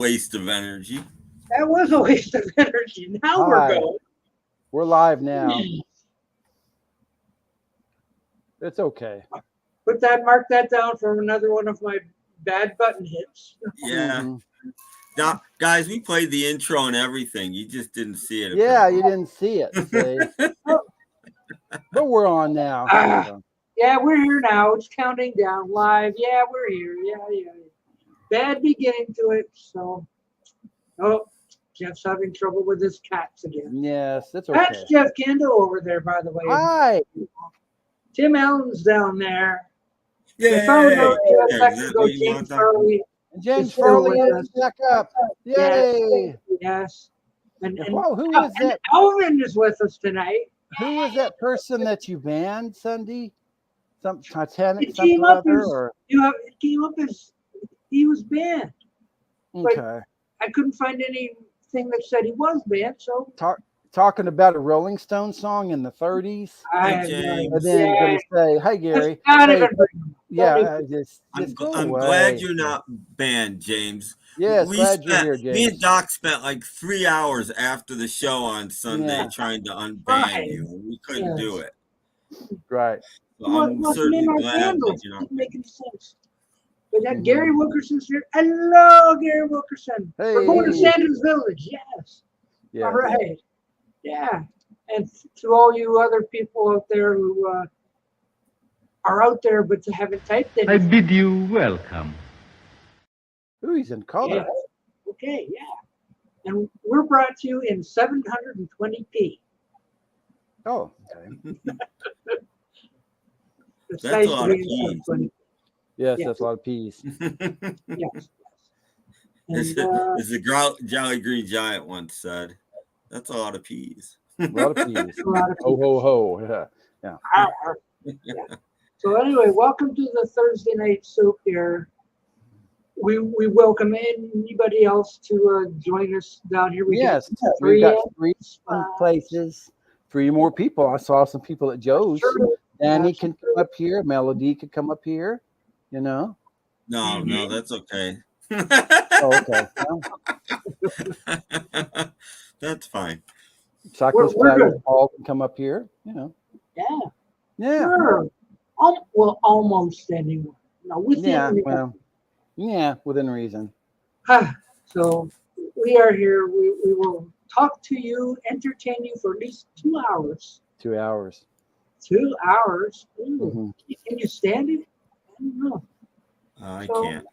Waste of energy. That was a waste of energy. Now we're Hi. going. We're live now. It's okay. Mark that down for another one of my bad button hits. Yeah. Mhm. Now, guys, we played the intro and everything. You just didn't see it. Yeah, you didn't see it, see. But we're on now. So. Yeah, we're here now. It's counting down live. Yeah, we're here. Yeah. Bad beginning to it. So, Jeff's having trouble with his cats again. Yes, it's okay. That's Jeff Kendall over there, by the way. Hi. Tim Allen's down there. Yeah. We found out a second ago James Farley. James Farley is back up. Yay. Yes. And wow, who was that? Alvin is with us tonight. Who was that person that you banned Sunday? Some Titanic It something came or up other? as, Or? it came up as he was banned. Okay. I couldn't find anything that said he was banned, so Talking about a Rolling Stone song in the 30s. Hi, James. And then going to say, "Hi, Gary." I'm glad you're not banned, James. Yes, glad you're here, James. Me and Doc spent like 3 hours after the show on Sunday trying to unban you. We couldn't do it. Right. So I'm certainly glad that you're not making sense. But that Gary Wilkerson's here. Hello, Gary Wilkerson. Hey. We're going to Sanders Village. Yes. All right. Yeah. And to all you other people out there who are out there but haven't typed anything. I bid you welcome. Ooh, he's in color. Yeah. Okay, yeah. And we're brought to you in 720p. Oh, okay. That's a lot of peas. Yes, that's a lot of peas. Yes. As the Jolly Green Giant once said, that's a lot of peas. A lot of peas. Ho, ho, ho. Yeah. Yeah. So anyway, welcome to the Thursday Night Soup here. We welcome anybody else to join us down here. We've got 3 places, 3 more people. I saw some people at Joe's. Sure. Danny can come up here. Melody could come up here. You know. No, that's okay. Okay. That's fine. Paul can come up here. You know. Yeah. Sure. Well, almost anyone. No, within reason. So we are here. We will talk to you, entertain you for at least 2 hours. 2 hours. 2 hours. Can you stand it? I don't know. I can't.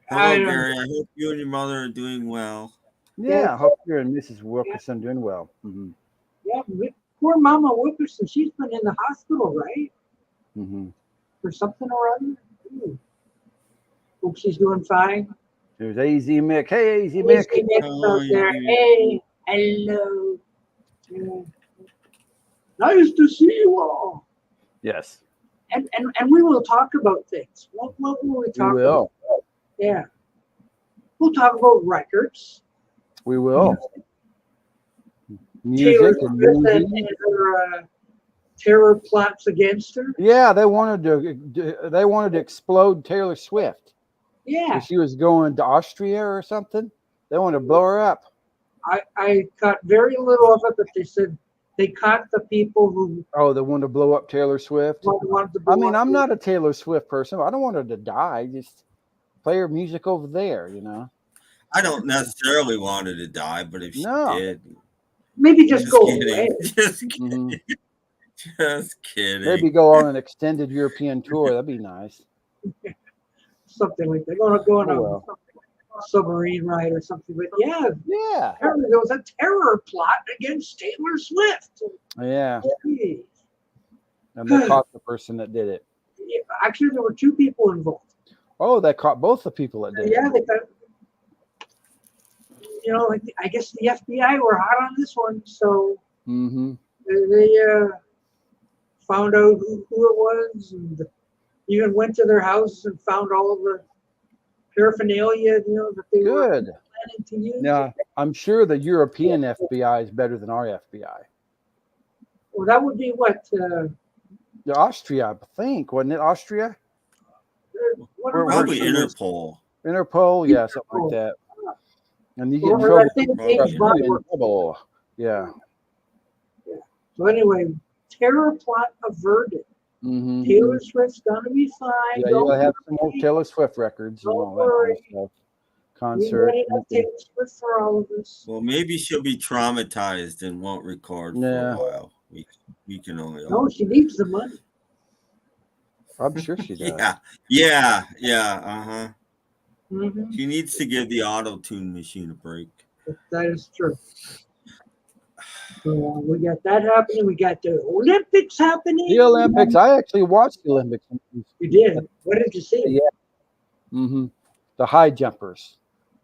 Hello, Gary. I hope you and your mother are doing well. Yeah, I hope you and Mrs. Wilkerson doing well. Mm-hmm. Yeah, poor Mama Wilkerson. She's been in the hospital, right? Mm-hmm. For something or other. Hope she's doing fine. There's AZ Mick. Hey, AZ Mick. Out there. Hey, hello. Nice to see you all. Yes. And we will talk about things. What will we talk about? Yeah. We'll talk about records. We will. Music and movies. And terror plots against her. Yeah, they wanted to explode Taylor Swift. Yeah. She was going to Austria or something. They wanted to blow her up. I caught very little of it, but they said they caught the people who. Oh, they wanted to blow up Taylor Swift. I'm not a Taylor Swift person. I don't want her to die. Just play her music over there, you know. I don't necessarily want her to die, but if she did, maybe just go away. Just kidding. Just kidding. Maybe go on an extended European tour. That'd be nice. Something like that. Go on a submarine ride or something. But yeah. There was a terror plot against Taylor Swift. Yeah. And they caught the person that did it. Yeah, actually, there were 2 people involved. Oh, they caught both the people that did it. Yeah, they caught. You know, I guess the FBI were hot on this one, so they found out who it was, and even went to their house and found all of the paraphernalia, that they were planning to use. Now, I'm sure the European FBI is better than our FBI. Well, that would be what? Austria, I think, wasn't it? Austria? Probably Interpol. Interpol, yeah, something like that. And you get in Or trouble. I think Oh, maybe yeah. Bob You're in worked. trouble. Yeah. So anyway, terror plot averted. Mm-hmm. Taylor Swift's gonna be fine. Yeah, Don't you'll have some more worry. Taylor Swift records and Don't all that kind of worry. stuff. We Concert. got enough Taylor Swift for all of us. Well, maybe she'll be traumatized and won't record for Yeah. a while. We can only No, hope. she needs the money. I'm sure she does. Yeah. Uh-huh. Mm-hmm. She needs to give the auto-tune machine a break. That is true. So we got that happening. We got the Olympics happening. The Olympics. I actually watched the Olympics. You did. What did you see? Yeah. Mm-hmm. The high jumpers.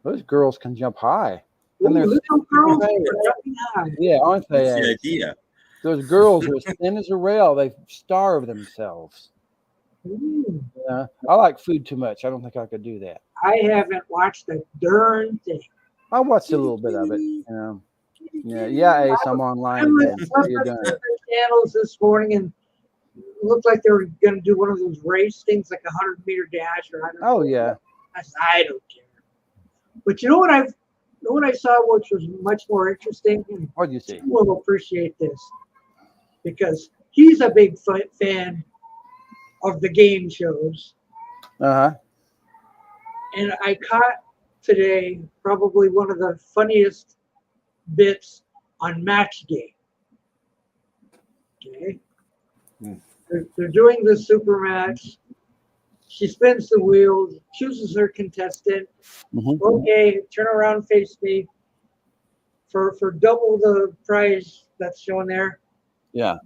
Those girls can jump high. And they're Little girls thin. are jumping high. Yeah, aren't they? That's the Ace? idea. Those girls are as thin as a rail. They starve themselves. Mm. Yeah. I like food too much. I don't think I could do that. I haven't watched a darn thing. I watched a little bit of it. You know. Yeah, Ace, I'm online I was again. You're done. looking at the channels this morning and it looked like they were going to do one of those race things, like 100-meter dash or I don't know. Oh yeah. I don't care. But you know what I saw, which was much more interesting, and What'd you see? you will appreciate this because he's a big fan of the game shows. Uh-huh. And I caught today probably one of the funniest bits on Match Day. Okay. They're doing the super match. She spins the wheel, chooses her contestant. Mhm. Okay, turn around, face me. For double the prize that's shown there, Yeah.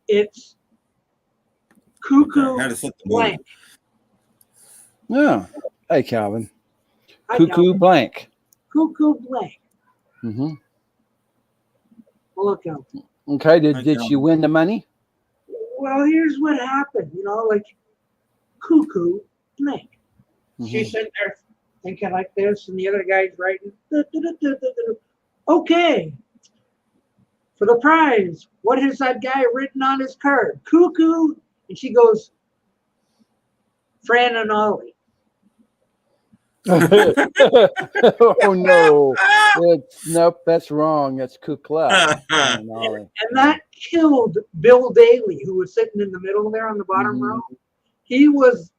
it's Cuckoo How to set the Blank. Yeah. Hey, Calvin. Hi, Cuckoo Calvin. blank. Cuckoo Blank. Mm-hmm. Look out. Okay. Did Hi, she Calvin. win the money? Well, here's what happened. Like Cuckoo Blank. She's Mhm. sitting there thinking like this, and the other guy's writing. Okay. For the prize, what has that guy written on his card? Cuckoo. And she goes, Fran and Ollie. Oh no! Nope, that's wrong. That's Kukla. And that killed Bill Daly, who was sitting in the middle there on the bottom Mhm. row. He was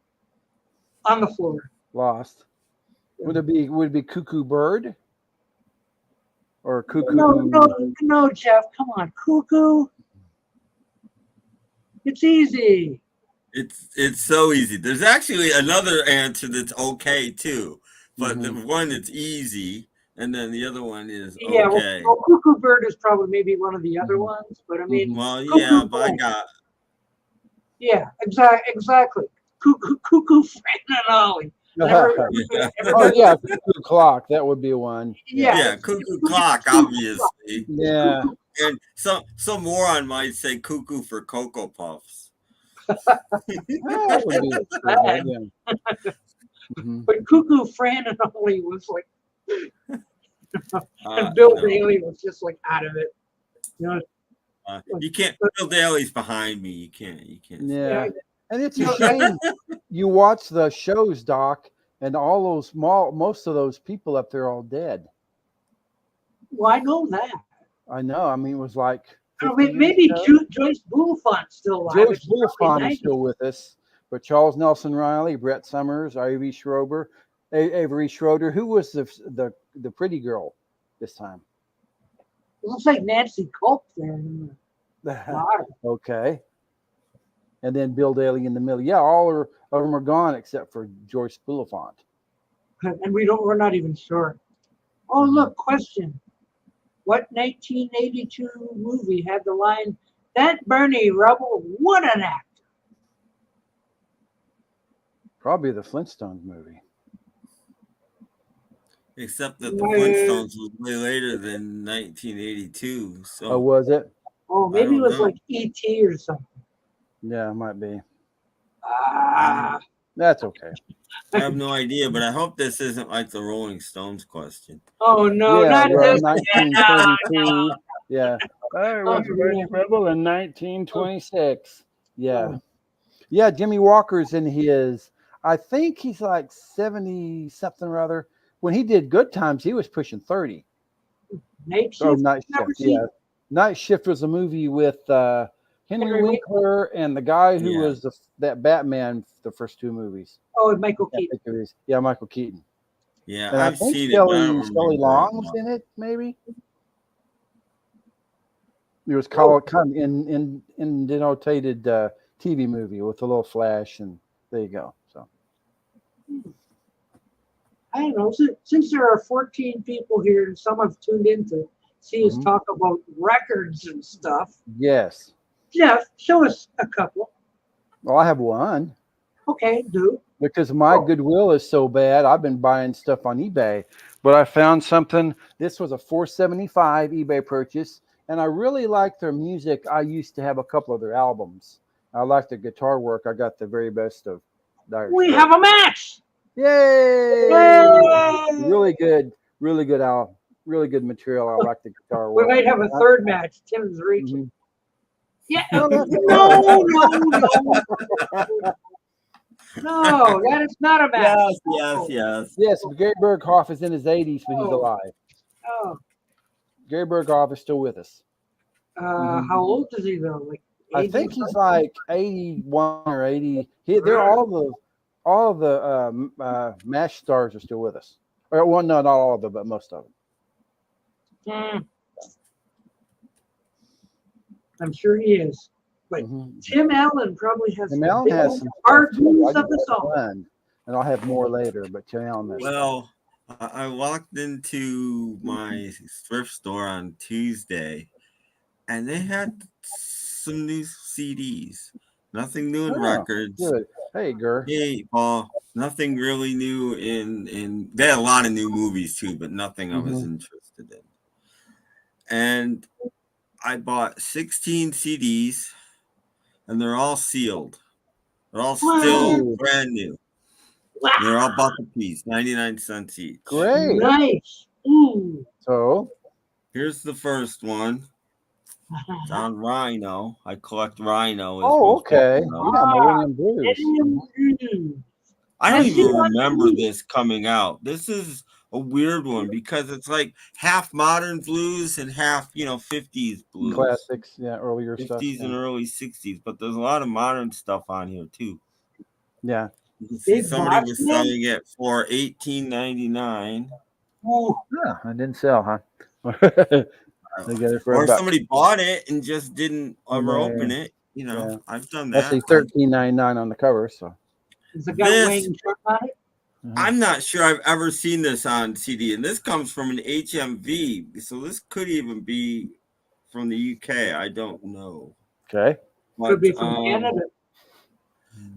on the floor. Lost. Would it be Cuckoo Bird? Or Cuckoo? No, Jeff, come on, Cuckoo. It's easy. It's so easy. There's actually another answer that's okay too, but the one that's easy, and then the other one is Yeah, okay. well, Cuckoo Bird is probably maybe one of the other ones, but I mean, Well, Cuckoo yeah, but I Blank. got Yeah, exactly. Cuckoo Fran and Ollie. Never- Oh yeah, Cuckoo Clock. That would be one. yeah, Cuckoo Clock, obviously. Yeah. And some moron might say cuckoo for Cocoa Puffs. That would be bad. yeah. Mhm. But Cuckoo Fran and Ollie was like, Uh, and Bill no. Daly was just like out of it. You can't. Bill Daly's behind me. You can't. Yeah. And it's a shame you watch the shows, Doc, and all those most of those people up there all dead. Well, I know that. I know. I mean, it was like I 50 mean, maybe years ago. Joyce Bullifont's still alive. George It's probably Bulliffant is 90. still with us, but Charles Nelson Riley, Brett Summers, Avery Schroeder, who was the pretty girl this time? It looks like Nancy Culp there in the bottom. Okay. And then Bill Daly in the middle. Yeah, all of them are gone except for George Bulliffant. And we're not even sure. Oh, look, question. What 1982 movie had the line, "That Bernie Rubble, what an actor"? Probably the Flintstones movie. Except that the Flintstones was way later than 1982. So Oh, was it? Oh, maybe it don't was know. like E.T. or something. Yeah, it might be. Ah, That's okay. I have no idea, but I hope this isn't like the Rolling Stones question. oh no, Yeah, not well, this. 1932. Yeah. I was Oh, Bernie yeah. Rebel in 1926. Yeah. Yeah, Jimmy Walker's in his, I think he's like 70 something or other. when he did Good Times, he was pushing 30. Night Oh, Shift. Night Never Shift. seen Yeah, Night Shift was a movie with Henry Henry Winkler and the guy who Yeah. was that Batman. The first two movies. Oh, and Michael I Keaton. think it was, yeah, Michael Keaton. Yeah, And I I've think seen it, but I don't Shelley remember Long it was much. in it, maybe. It was called kind of in denotated TV movie with a little flash, and there you go. So I don't know. Since there are 14 people here and some have tuned in to see us Mhm. talk about records and stuff, yes, Jeff, show us a couple. well, I have one Okay, do. because my Goodwill is so bad. I've been buying stuff on eBay, but I found something. This was a $475 eBay purchase, and I really like their music. I used to have a couple of their albums. I like their guitar work. I got the very best of Dire We Straits. have a match. Yay! Yay! Really good album. Really good material. I like the guitar We work. might have a third match. Tim's reaching. Mhm. Yeah. No, No, no. no, that is not a match. Yes. Yes, Gary Berghoff is in his 80s, but he's Oh. alive. Oh, Gary Berghoff is still with us. how old is he though? Like 80 I think he's something? like 81 or 80. They're all the MASH stars are still with us. Or, well, no, not all of them, but most of them. Hmm. I'm sure he is. But Mhm. Tim Allen probably has Tim Allen has some cartoons stuff, too. of the I got song. one, and I'll have more later. But Tim Allen has Well, I walked into my thrift store on Tuesday, and they had some new CDs. Nothing new in Oh, records. good. Hey, Gur. Hey, Paul. Nothing really new in. They had a lot of new movies too, but nothing I was interested in. And I bought 16 CDs, and they're all sealed. They're all still Wow. brand new. Wow. They're all buck a piece, 99 cents each. Great. Nice. Ooh. So, Here's the first one. It's on Rhino. I collect Rhino. as oh, most okay. people know. Yeah, Millennium Blues. I don't I see even that remember too. this coming out. This is a weird one because it's like half modern blues and half, 50s blues. Classics, yeah, earlier 50s stuff. and Yeah. early 60s, but there's a lot of modern stuff on here too. Yeah. You can see Big somebody box was man? selling it for $18.99. Ooh. Yeah, I didn't sell, huh? They got it for Or about, somebody bought it and just didn't ever Yeah. open it. Yeah. I've done I that. see $13.99 on the cover. So Has it got This- Wayne Sharp on it? I'm not sure I've ever seen this on CD, and this comes from an HMV, so this could even be from the UK. I don't know. okay. But, Could be from Canada.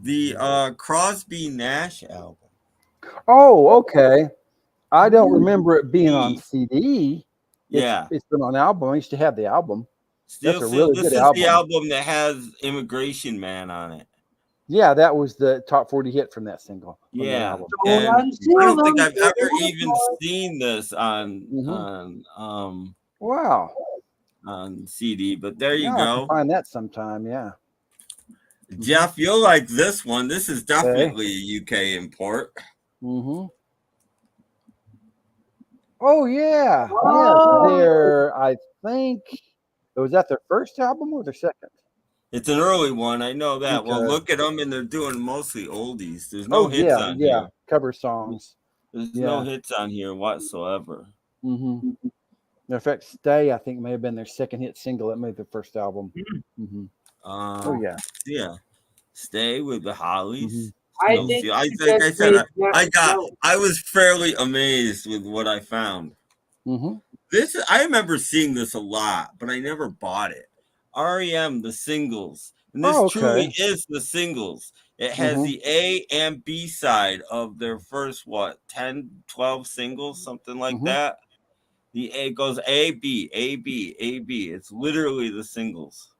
The Crosby Nash album. Oh, okay. I don't remember it being on CD. Yeah. It's been on album. I used to have the album. Still, That's a really this good is album. the album that has Immigration Man on it. Yeah, that was the top 40 hit from that single. From that Yeah. album. And Hold on, I don't think I've hold ever on. even seen this Wow. on CD, but there you Yeah, I can go. find that sometime. Yeah. Jeff, you'll like this one. This is definitely a UK import. Mm-hmm. Oh yeah. Oh. Yes, their I think was that their first album or their second? It's an early one. I know that. Well, Okay. look at them, and they're doing mostly oldies. There's no Oh hits yeah, on yeah. here. Cover songs. There's Yeah. no hits on here whatsoever. Mm-hmm. In fact, "Stay" I think may have been their second hit single. It made their first album. Mm-hmm. Oh yeah. Yeah. Stay with the Hollies. I No think seal. Like that I said, made I was fairly amazed with what I found. Mm-hmm. I remember seeing this a lot, but I never bought it. REM, the singles. And this Oh, okay. truly is the singles. It has Mhm. the A and B side of their first, 10, 12 singles, something like Mhm. that. The A goes A, B, A, B, A, B. It's literally the singles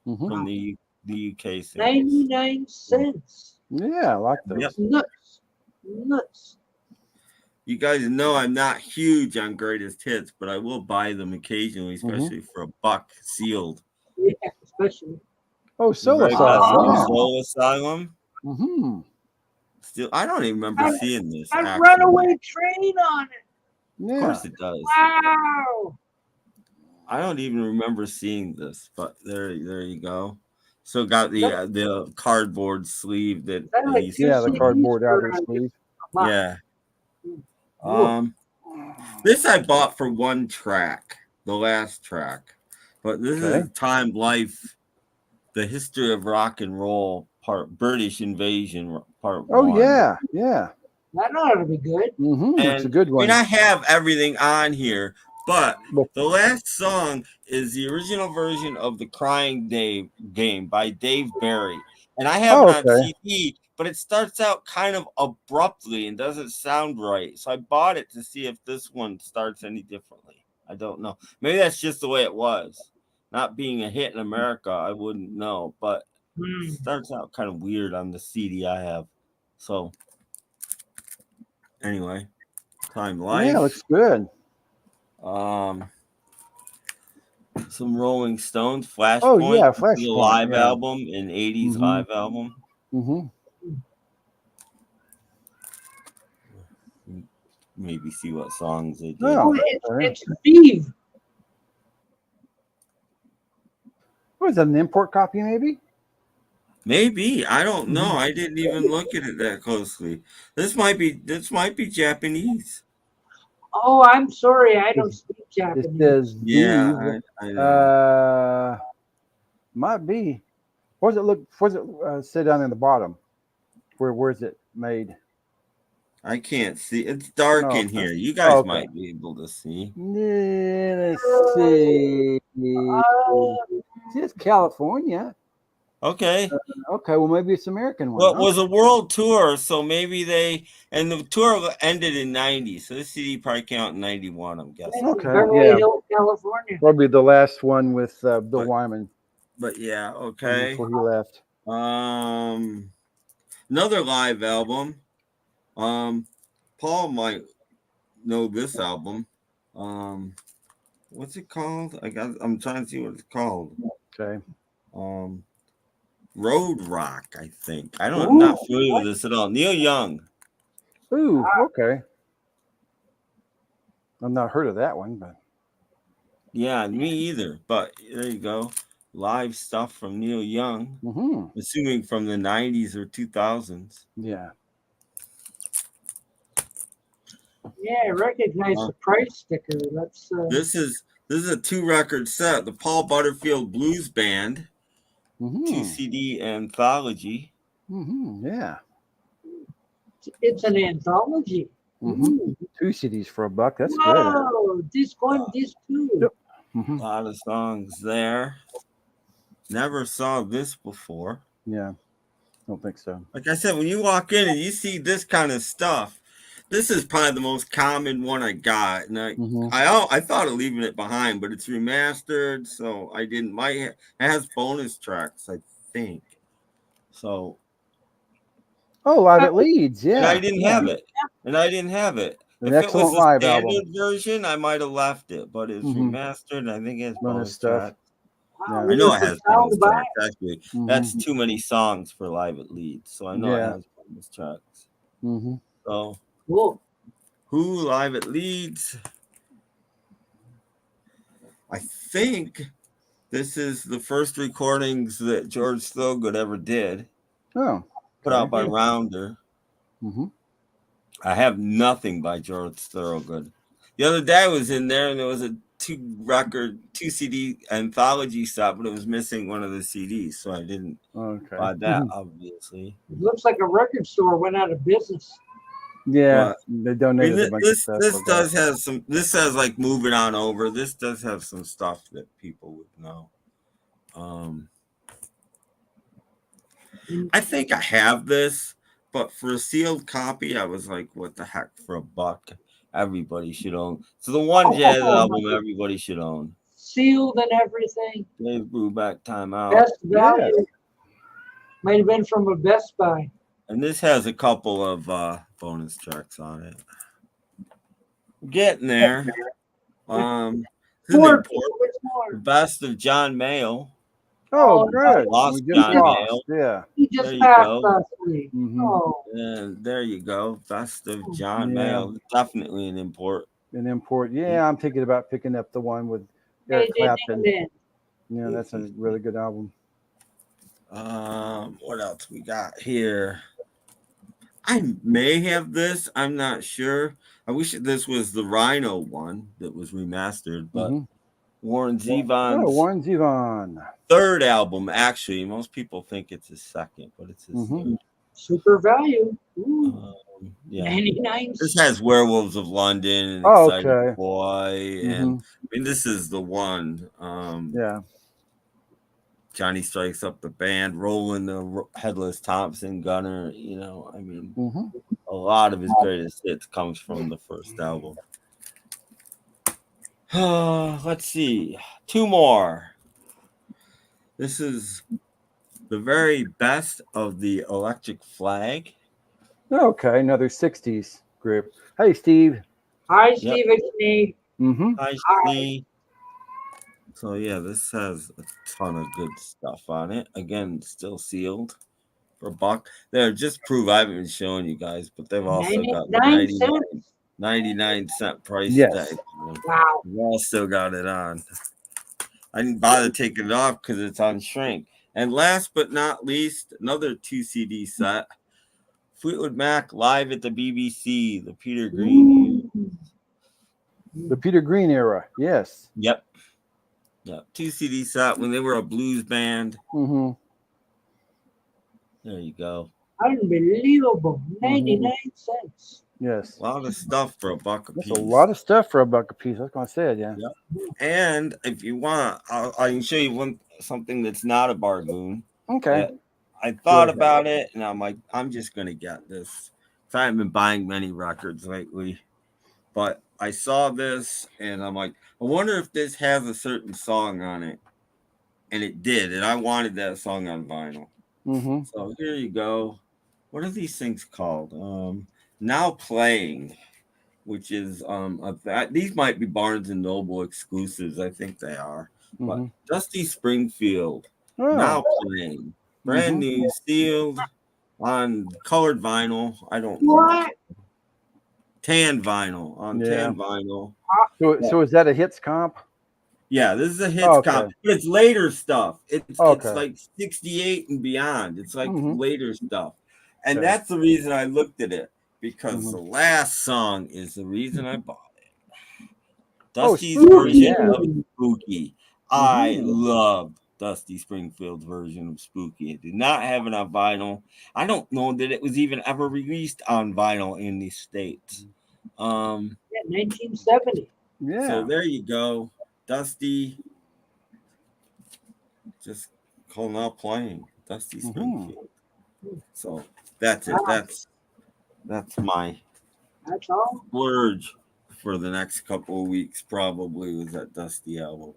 Mm-hmm. from the UK singles. 99 cents. Yeah, I like those. Yep. Nuts. Nuts. You guys know I'm not huge on greatest hits, but I will buy them occasionally, especially for $1 sealed. Yeah, especially. Oh, Soul Right, Asylum. that's Yeah. Soul Asylum. Mm-hmm. Still, I don't even remember seeing this. A actually. Runaway Train on it. Of course it does. Wow. I don't even remember seeing this, but there you go. So got the cardboard sleeve that Like he's the cardboard outer sleeve. Yeah. This I bought for one track, the last track, but this is Time Life, the history of rock and roll part, British Invasion part. Oh 1. yeah. That ought to be good. It's a good one. I mean, I have everything on here, but the last song is the original version of the Crying Game by Dave Barry, and I have it on CD. But it starts out kind of abruptly and doesn't sound right. So I bought it to see if this one starts any differently. I don't know. Maybe that's just the way it was. Not being a hit in America, I wouldn't know. But it starts out kind of weird on the CD I have. So anyway, Time Life. Yeah, looks good. Some Rolling Stones, Flashpoint. Oh yeah, Flashpoint. The live album, an 80s live album. Maybe see what songs they did. Oh, it's Steve. Was that an import copy, maybe? Maybe. I don't know. I didn't even look at it that closely. This might be Japanese. Oh, I'm sorry. I don't speak Japanese. It says I know. Might be. Where's it sit down in the bottom? Where's it made? I can't see. It's dark in here. You guys might be able to see. Let's see. It's California. Okay. Okay. Well, maybe it's American one. Well, it was a world tour, so maybe the tour ended in '90. So this CD probably came out in '91. I'm guessing. Okay. Beverly Hills, California. Probably the last one with Bill Wyman. But yeah, okay. Before he left. Another live album. Paul might know this album. What's it called? I'm trying to see what it's called. Okay. Road Rock, I think. I'm not familiar with this at all. Neil Young. Ooh, okay. I've not heard of that one, but yeah, me either. But there you go. Live stuff from Neil Young. Assuming from the 90s or 2000s. Yeah. Yeah, I recognize the price sticker. That's This is a 2-record set. The Paul Butterfield Blues Band, 2 CD anthology. Yeah. It's an anthology. 2 CDs for $1. That's good. Oh, this one, this too. Yep. A lot of songs there. Never saw this before. Yeah, don't think so. Like I said, when you walk in and you see this kind of stuff, this is probably the most common one I got, and I thought of leaving it behind, but it's remastered, so I didn't. It has bonus tracks, I think. So. Oh, Live at Leeds, yeah. And I didn't have it. An if excellent it was live the standard album version, I might have left it, but it's remastered, and I think it has bonus stuff. tracks. Wow, I know it has bonus by. tracks, actually. That's too many songs for Live at Leeds, so I know it has bonus tracks. So, cool. Who Live at Leeds? I think this is the first recordings that George Thorogood ever did. Oh. Put out by Rounder. I have nothing by George Thorogood. The other day I was in there and there was a 2 CD anthology set, but it was missing one of the CDs, so I didn't buy that, obviously. It looks like a record store went out of business. Yeah, they donated a bunch of stuff. This has like Moving On Over. This does have some stuff that people would know. I think I have this, but for a sealed copy, I was like, what the heck, for $1? Everybody should own. So the one jazz album everybody should own. Sealed and everything. Dave Brubeck, Time Out. Best value. Yeah. Might have been from a Best Buy. And this has a couple of bonus tracks on it. Getting there. The best of John Mayall. Oh, good. Lost John Mayall. Yeah. He just There you passed go. last week. Mhm. Oh, And there you go. Best of John Yeah. Mayall. Definitely an import. An import. Yeah, I'm thinking about picking up the one with Eric AJ Clapton. Newman. Yeah, that's a really good album. What else we got here? I may have this. I'm not sure. I wish this was the Rhino one that was remastered, but Mhm. Warren Oh, Zevon's Warren Zevon. third album. Actually, most people think it's his second, but it's his Mhm. third. Super value. Ooh, Yeah. 99 This cents. has Werewolves of London and Oh, Excited okay. Boy, and Mhm. I mean this is the one. Yeah. Johnny Strikes Up the Band, Rolling the Headless Thompson Gunner. You know, I mean, Mhm. a lot of his greatest hits comes from the first album. Let's see, two more. This is the very best of the Electric Flag. Okay, another 60s group. Hey, Steve. Hi, Steve. It's me. Mm-hmm. Hi, Steve. So yeah, this has a ton of good stuff on it. Again, still sealed for a buck. They're just prove I haven't been showing you guys, but they've also got the 99 cents. 99-cent price Yes. tag. Wow. We've all still got it on. I didn't bother taking it off because it's on shrink. And last but not least, another 2 CD set. Fleetwood Mac live at the BBC, the Peter Green. The Peter Green era. Yes. Yep. 2 CD set when they were a blues band. Mm-hmm. There you go. Unbelievable. 99 cents. Yes. A lot of stuff for a buck a That's piece. a lot of stuff for a buck a piece. That's what I said. Yeah. Yep. And if you want, I can show you something that's not a bargain. Okay. I thought about it, and I'm like, I'm just gonna get this. I haven't been buying many records lately, but I saw this, and I'm like, I wonder if this has a certain song on it, and it did, and I wanted that song on vinyl. Mm-hmm. So here you go. What are these things called? Now Playing, which is these might be Barnes and Noble exclusives. I think they are. But Dusty Springfield, Now Playing, brand new, sealed on colored vinyl. I don't know. What? Tan vinyl on tan vinyl. So is that a hits comp? Yeah, this is a hits comp, but it's later stuff. It's like 68 and beyond. It's like later stuff. And that's the reason I looked at it, because the last song is the reason I bought it. Dusty's version of Spooky. I love Dusty Springfield's version of Spooky. I did not have it on vinyl. I don't know that it was even ever released on vinyl in the States. 1970. Yeah. So there you go. Dusty, just calling out playing. Dusty Springfield. So that's it. That's my splurge for the next couple of weeks. Probably was that Dusty album.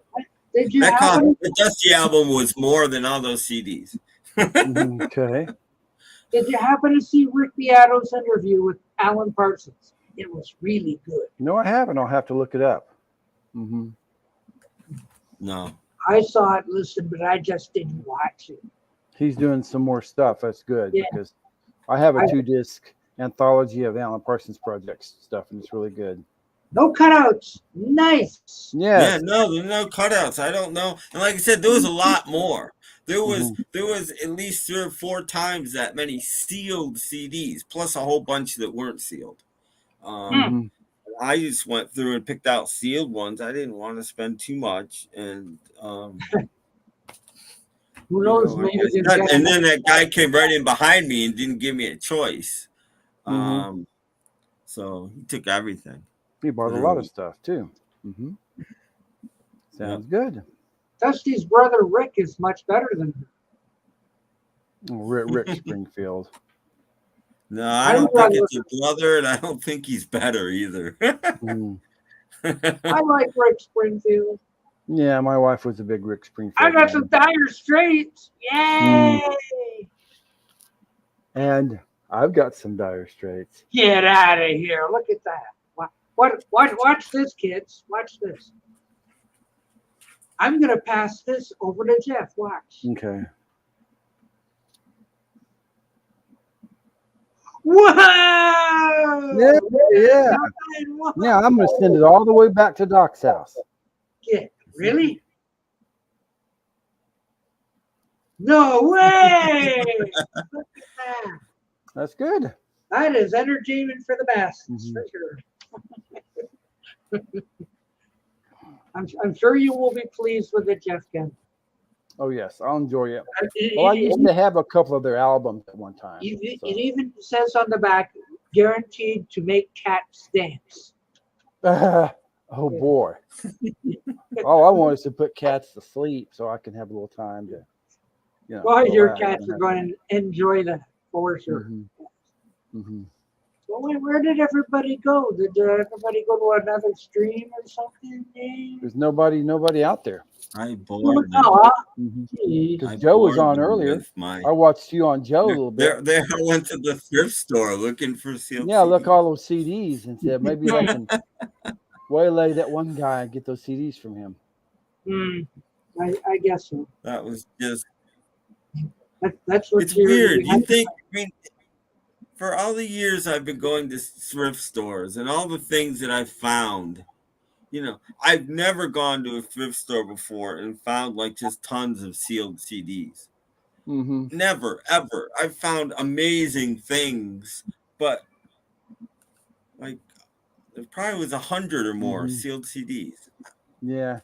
The Dusty album was more than all those CDs. Okay. Did you happen to see Rick Beato's interview with Alan Parsons? It was really good. No, I haven't. I'll have to look it up. Mm-hmm. No. I saw it, listened, but I just didn't watch it. He's doing some more stuff. That's good because I have a 2-disc anthology of Alan Parsons Projects stuff, and it's really good. No cutouts. Nice. Yeah. No, there's no cutouts. I don't know. And like I said, there was a lot more. There was at least 3 or 4 times that many sealed CDs, plus a whole bunch that weren't sealed. I just went through and picked out sealed ones. I didn't want to spend too much, and who knows? Maybe and then that guy came right in behind me and didn't give me a choice. So he took everything. He bought a lot of stuff too. Sounds good. Dusty's brother Rick is much better than her. Rick Springfield. No, I don't think it's a brother, and I don't think he's better either. I like Rick Springfield. Yeah, my wife was a big Rick Springfield. I got some Dire Straits. Yay! And I've got some Dire Straits. Get out of here! Look at that. Watch this, kids. Watch this. I'm gonna pass this over to Jeff. Watch. Okay. Whoa! Yeah. Whoa. Now I'm going to send it all the way back to Doc's house. Yeah, really? No way! Look at that. That's good. That is entertainment for the masses, Mhm. for sure. I'm sure you will be pleased with it, Jeff Ken. Oh, yes. I'll enjoy it. It, Well, I it- used to have a couple of their albums at one time. it so. even says on the back, guaranteed to make cats dance. Oh, boy. All I want is to put cats to sleep so I can have a little time to, Well, your relax cats and are have going to enjoy that for sure. Mhm. Mhm. Well, where did everybody go? Did everybody go to another stream or something? There's nobody out there. I bored them. No, Because I Joe was bored on them earlier. with my- I watched you on Joe a little bit. They went to the thrift store looking for sealed Yeah, look CDs. all those CDs and said maybe I can waylay that one guy and get those CDs from him. I guess so. That was just. That's what It's you're- weird. You think? I mean, for all the years I've been going to thrift stores and all the things that I've found, I've never gone to a thrift store before and found like just tons of sealed CDs. Mm-hmm. Never, ever. I've found amazing things, but like there probably was 100 or more sealed CDs. Yeah.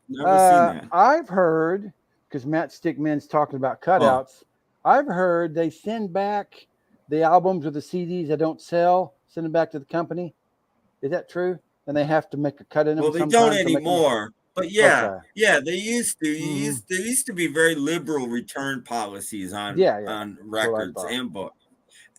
Never seen that. I've heard, because Matt Stickman's talking about cutouts, I've heard they send back the albums or the CDs that don't sell, send them back to the company. Is that true? And they have to make a cut in them. Well, they sometimes don't to make them- anymore. But yeah, Okay. yeah, they used to. Mhm. There used to be very liberal return policies on Yeah. on That's what I records thought. and books,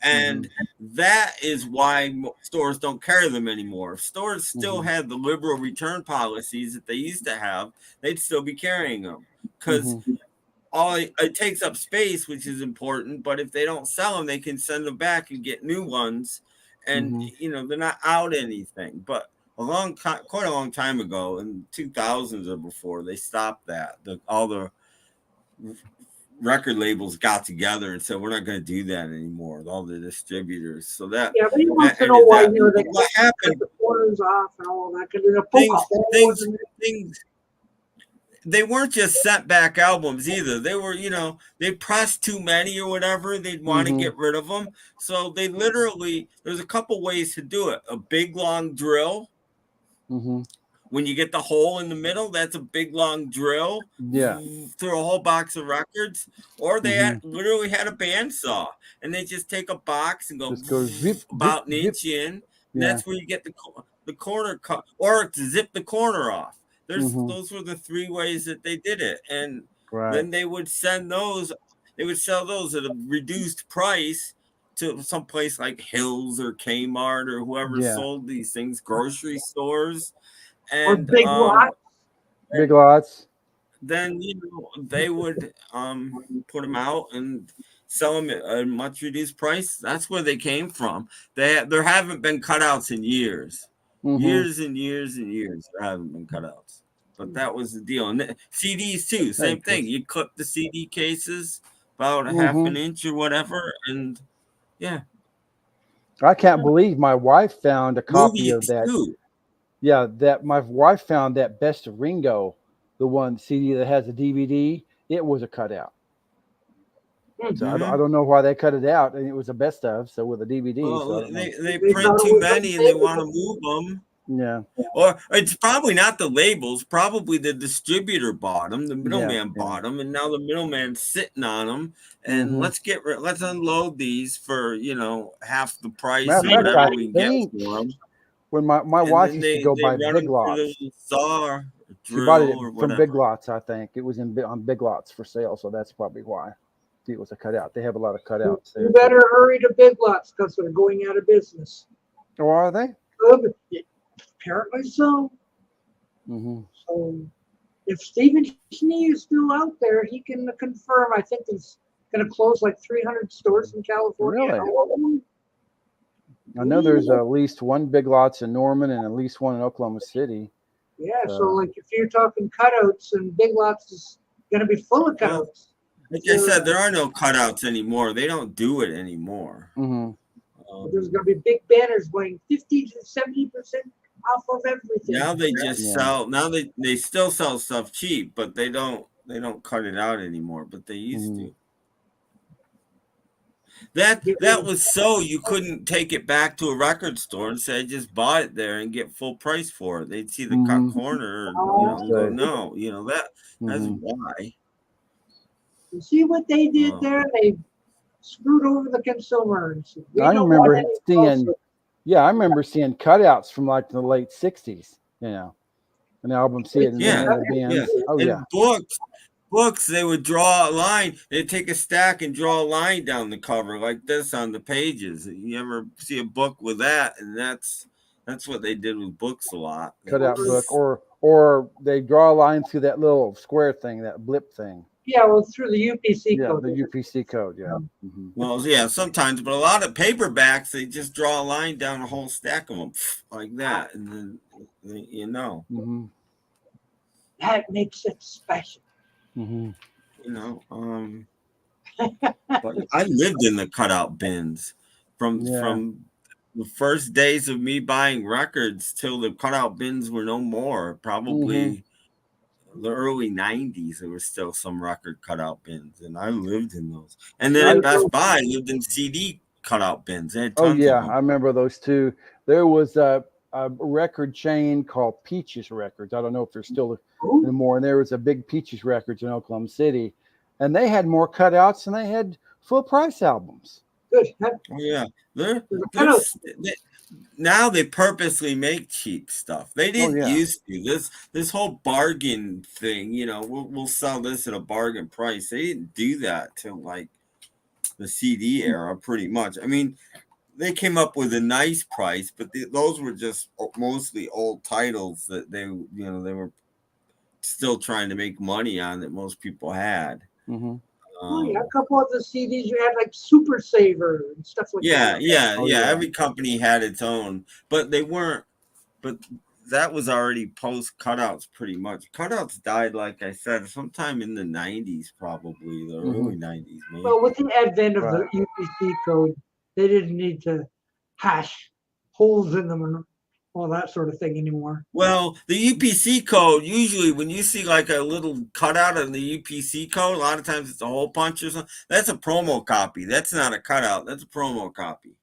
and that is why stores don't carry them anymore. If stores still had the liberal return policies that they used to have, they'd still be carrying them because it takes up space, which is important. But if they don't sell them, they can send them back and get new ones, and they're not out anything. But quite a long time ago, in 2000s or before, they stopped that. All the record labels got together and said, "We're not going to do that anymore." With all the distributors, so that Yeah, but you want to know why they what happened? cut the corners off and all that. Because there's a Things. They weren't just sent back albums either. They were, they pressed too many or whatever. They'd want to get rid of them. So they literally, there's a couple ways to do it. A big long drill. When you get the hole in the middle, that's a big long drill. Yeah. Through a whole box of records. Or they literally had a bandsaw. And they just take a box and go zip, about zip, an inch in. Yeah. That's where you get the corner cut. Or to zip the corner off. Those were the three ways that they did it. And then they would send those, they would sell those at a reduced price to some place like Hills or Kmart or whoever sold these things, grocery stores. And or big lots. Big lots. Then they would put them out and sell them at a much reduced price. That's where they came from. There haven't been cutouts in years. Years and years and years there haven't been cutouts. But that was the deal. And CDs too, same thing. You clip the CD cases about a half an inch or whatever, and I can't believe my wife found a copy of that. Too. Yeah, that my wife found that Best of Ringo, the one CD that has a DVD. It was a cutout. So I don't know why they cut it out, and it was a best of. So with a DVD, well, they print too many and they want to move them. Yeah. Or it's probably not the labels. Probably the distributor bought them. The middleman bought them, and now the middleman's sitting on them. And let's unload these for half the price or whatever we get for them. When my wife used to go buy Big Lots, she bought it from Big Lots. I think it was on Big Lots for sale, so that's probably why it was a cutout. They have a lot of cutouts there. You better hurry to Big Lots because they're going out of business. Oh, are they? Apparently so. So if Stephen Schnee is still out there, he can confirm. I think he's going to close like 300 stores in California. Really? I know there's at least one Big Lots in Norman and at least one in Oklahoma City. Yeah, so like if you're talking cutouts, and Big Lots is going to be full of cutouts. Like I said, there are no cutouts anymore. They don't do it anymore. There's going to be big banners going 50 to 70% off of everything. Now they just Yeah. sell. Now they still sell stuff cheap, but they don't cut it out anymore. But they used to. That was so you couldn't take it back to a record store and say just bought it there and get full price for it. They'd see the cut corner, and, go, no, that's why. You see what they did there? They screwed over the consumer. I remember seeing cutouts from like the late '60s. An album CD. Oh and yeah. Books, they would draw a line. They'd take a stack and draw a line down the cover like this on the pages. You ever see a book with that? And that's what they did with books a lot. Cutout book, or they draw a line through that little square thing, that blip thing. Yeah, well, through the UPC code. The UPC code, yeah. Well, yeah, sometimes, but a lot of paperbacks, they just draw a line down a whole stack of them like that, and then that makes it special. But I lived in the cutout bins from the first days of me buying records till the cutout bins were no more. Probably the early 90s, there were still some record cutout bins, and I lived in those. And then at Best Buy, I lived in CD cutout bins. They had tons of them. I remember those too. There was a record chain called Peaches Records. I don't know if they're still anymore. And there was a big Peaches Records in Oklahoma City, and they had more cutouts than they had full price albums. Good. Oh yeah, now they purposely make cheap stuff. They didn't used to. This whole bargain thing, we'll sell this at a bargain price. They didn't do that till like the CD era, pretty much. I mean, they came up with a nice price, but those were just mostly old titles that they were still trying to make money on that most people had. A couple of the CDs you had, like Super Saver and stuff like that. Yeah. Every company had its own, but they weren't. But that was already post cutouts, pretty much. Cutouts died, like I said, sometime in the 90s, probably the early 90s. Maybe. Well, with the advent of the UPC code, they didn't need to hash holes in them and all that sort of thing anymore. Well, the UPC code, usually when you see like a little cutout of the UPC code, a lot of times it's a hole punch or something. That's a promo copy. That's not a cutout. That's a promo copy.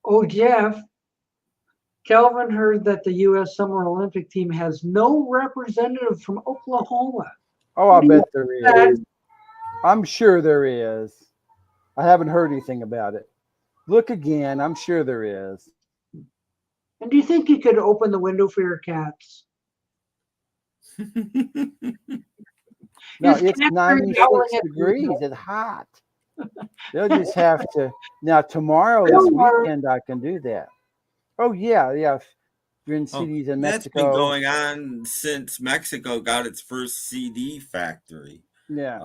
Oh, Jeff, Calvin heard that the U.S. Summer Olympic team has no representative from Oklahoma. Oh, I bet there is. I'm sure there is. I haven't heard anything about it. Look again. I'm sure there is. And do you think you could open the window for your cats? No, it's 96 degrees. It's hot. They'll just have to. Now, this weekend, I can do that. Oh, yeah. If you're in cities in Mexico. That's been going on since Mexico got its first CD factory. Yeah.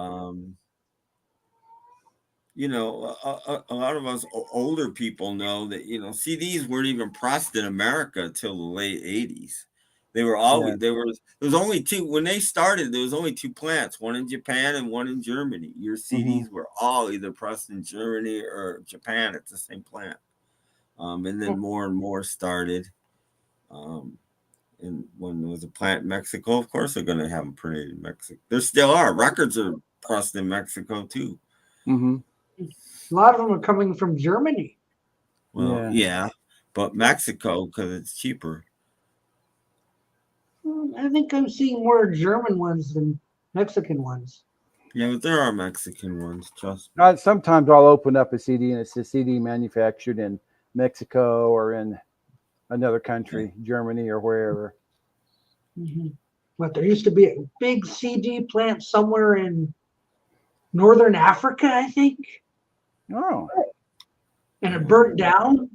A lot of us older people know that, CDs weren't even pressed in America till the late 80s. They were always, there was only two, when they started, there was only two plants, one in Japan and one in Germany. Your CDs were all either pressed in Germany or Japan at the same plant. And then more and more started. And when there was a plant in Mexico, of course, they're going to have them printed in Mexico. There still are. Records are pressed in Mexico, too. A lot of them are coming from Germany. Well, yeah, but Mexico, because it's cheaper. I think I'm seeing more German ones than Mexican ones. Yeah, but there are Mexican ones, trust me. Sometimes I'll open up a CD and it's a CD manufactured in Mexico or in another country, Germany or wherever. But there used to be a big CD plant somewhere in Northern Africa, I think. Oh. And it burnt down.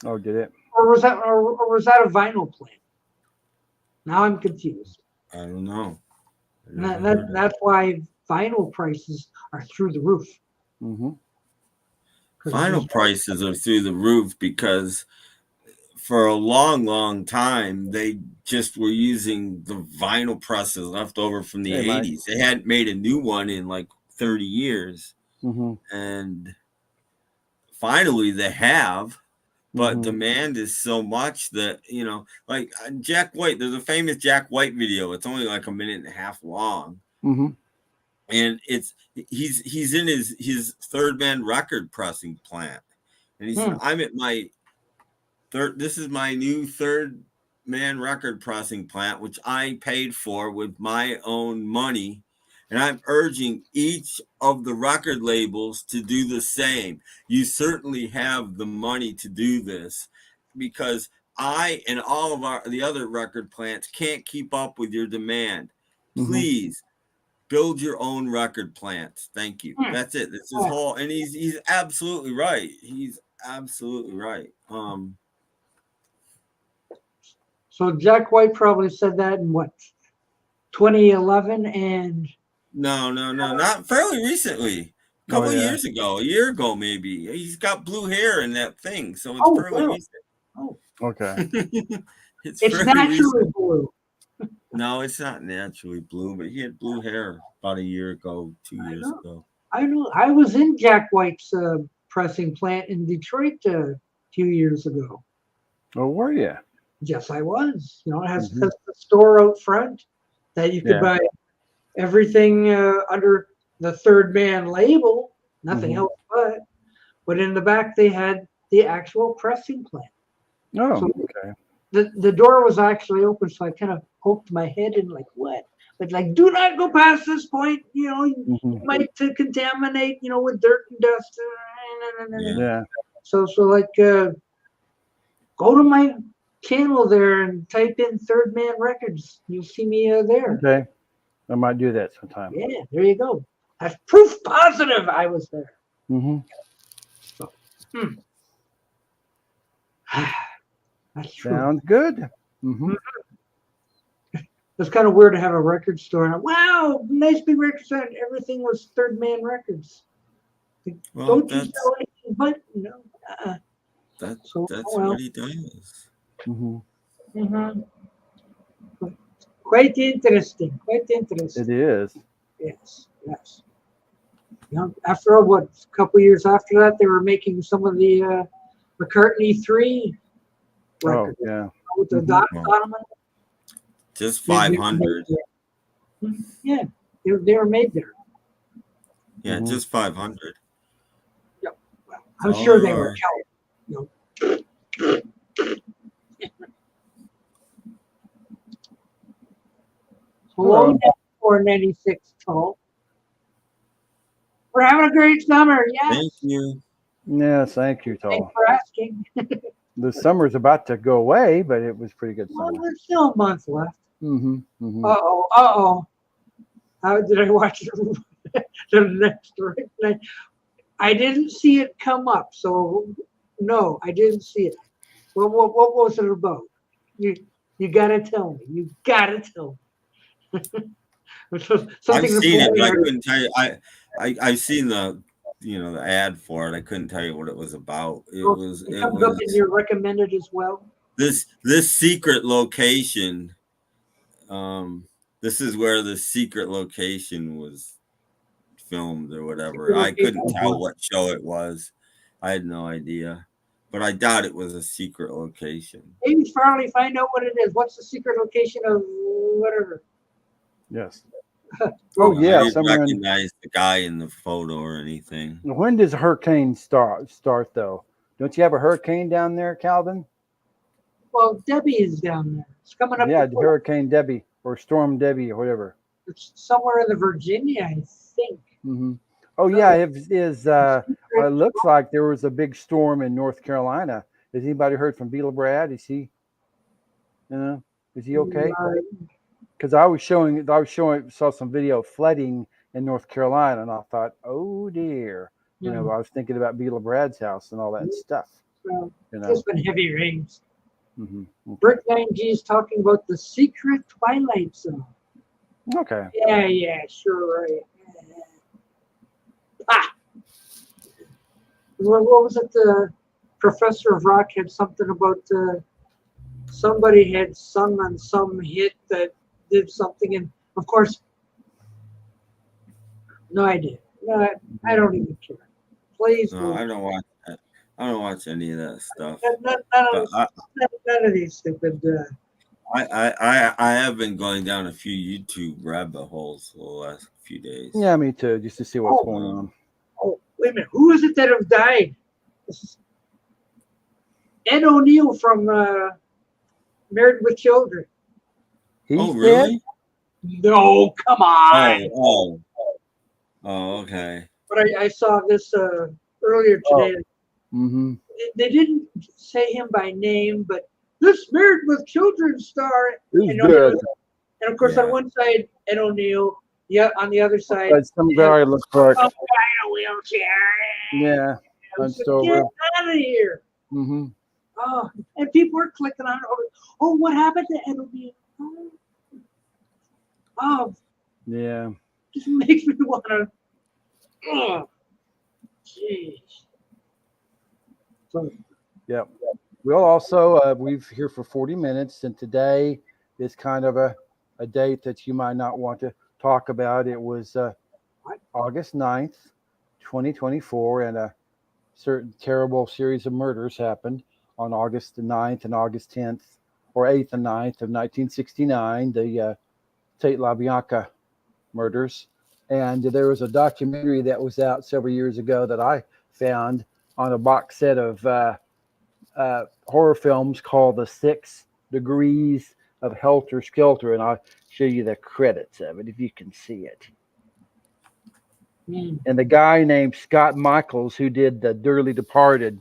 Oh, did it? Or was that a vinyl plant? Now I'm confused. I don't know. That's why vinyl prices are through the roof. Vinyl prices are through the roof because for a long, long time, they just were using the vinyl presses left over from the 80s. They hadn't made a new one in like 30 years. and finally they have. But demand is so much that, you know, like Jack White, there's a famous Jack White video. It's only like a minute and a half long. And he's in his third man record pressing plant. And he said, I'm at my this is my new third man record pressing plant, which I paid for with my own money. And I'm urging each of the record labels to do the same. You certainly have the money to do this, because I and all of the other record plants can't keep up with your demand. Please build your own record plants. Thank you. That's it. That's his whole, and he's absolutely right. He's absolutely right. So Jack White probably said that in what, 2011, and No, not fairly recently. A couple of years ago, a year ago maybe. He's got blue hair in that thing, so it's fairly recent. Oh, okay. It's naturally recent. Blue. No, it's not naturally blue, but he had blue hair about a year ago, 2 years ago. I know. I was in Jack White's pressing plant in Detroit a few years ago. Oh, were you? Yes, I was. You know, it has the store out front that you could buy everything under the third man label, nothing else but in the back they had the actual pressing plant. Oh, so okay. The door was actually open, so I kind of poked my head in like, what? But like, do not go past this point, you know, you might contaminate, you know, with dirt and dust. Yeah. So like, go to my channel there and type in Third Man Records. You'll see me there. Okay. I might do that sometime. Yeah, there you go. That's proof positive I was there. So, that's true. Sounds good. It's kind of weird to have a record store and wow, nice big record store. Everything was Third Man Records. Well, don't you sell anything but that's well. what he does. Quite interesting. Quite interesting. It is. Yes. You know, after a couple years after that, they were making some of the McCartney 3 records. Oh, yeah. With the dots on them. Just 500. Yeah, they were made there. Yeah, just 500. Yep. Well, I'm sure they were counted. Hello, 496 tall. We're having a great summer. Yes. Thank you. Yeah, thank you, Tall. Thanks for asking. The summer's about to go away, but it was pretty good summer. Well, there's still a month left. Uh-oh. How did I watch the next night? I didn't see it come up, so no, I didn't see it. What was it about? You gotta tell me. You gotta tell me. I've seen it, but I couldn't tell you. I've seen the the ad for it. I couldn't tell you what it was about. It comes up in your recommended as well. This secret location. This is where the secret location was filmed or whatever. I couldn't tell what show it was. I had no idea, but I doubt it was a secret location. Maybe Farley, find out what it is. What's the secret location of whatever? Yes. Oh yeah, I didn't recognize the guy in the photo or anything. When does a hurricane start though? Don't you have a hurricane down there, Calvin? Well, Debbie is down there. It's coming up. Yeah, Hurricane Debbie or Storm Debbie or whatever. It's somewhere in the Virginia, I think. Oh yeah, it is. It looks like there was a big storm in North Carolina. Has anybody heard from Beetle Brad? Is he? Is he okay? Because I saw some video of flooding in North Carolina, and I thought, oh dear. I was thinking about Beetle Brad's house and all that stuff. Well, there's been heavy rains. Okay. Brick 9G is talking about the secret Twilight Zone. Okay. Yeah, sure, right. What was it? The Professor of Rock had something about somebody had sung on some hit that did something, and of course, no idea. No, I don't even care. Please, No, I don't watch that. I don't watch any of that stuff. none of these stupid. I have been going down a few YouTube rabbit holes for the last few days. Yeah, me too, just to see what's going on. Oh, wait a minute. Who is it that have died? This is Ed O'Neill from Married with Children. He's Oh, really? No, come on. Oh, okay. But I saw this earlier today. Mm-hmm. They didn't say him by name, but this Married with Children star. He's And good. And of course, Yeah. on one side, Ed O'Neill. Yeah, on the other side, But some guy looks like, some guy in a wheelchair. yeah, I was hunched like, get over. out of here. Mm-hmm. Oh, and people were clicking on it. Oh, what happened to Ed O'Neill? Oh, Yeah. just makes me want to. Oh, jeez. So, Yep. We'll also, we've here for 40 minutes, and today is kind of a date that you might not want to talk about. It was August 9th, 2024, and a certain terrible series of murders happened on August the 9th and August 10th, or 8th and 9th of 1969, the Tate LaBianca murders. And there was a documentary that was out several years ago that I found on a box set of horror films called The 6 Degrees of Helter Skelter, and I'll show you the credits of it if you can see it. And the guy named Scott Michaels, who did the Dearly Departed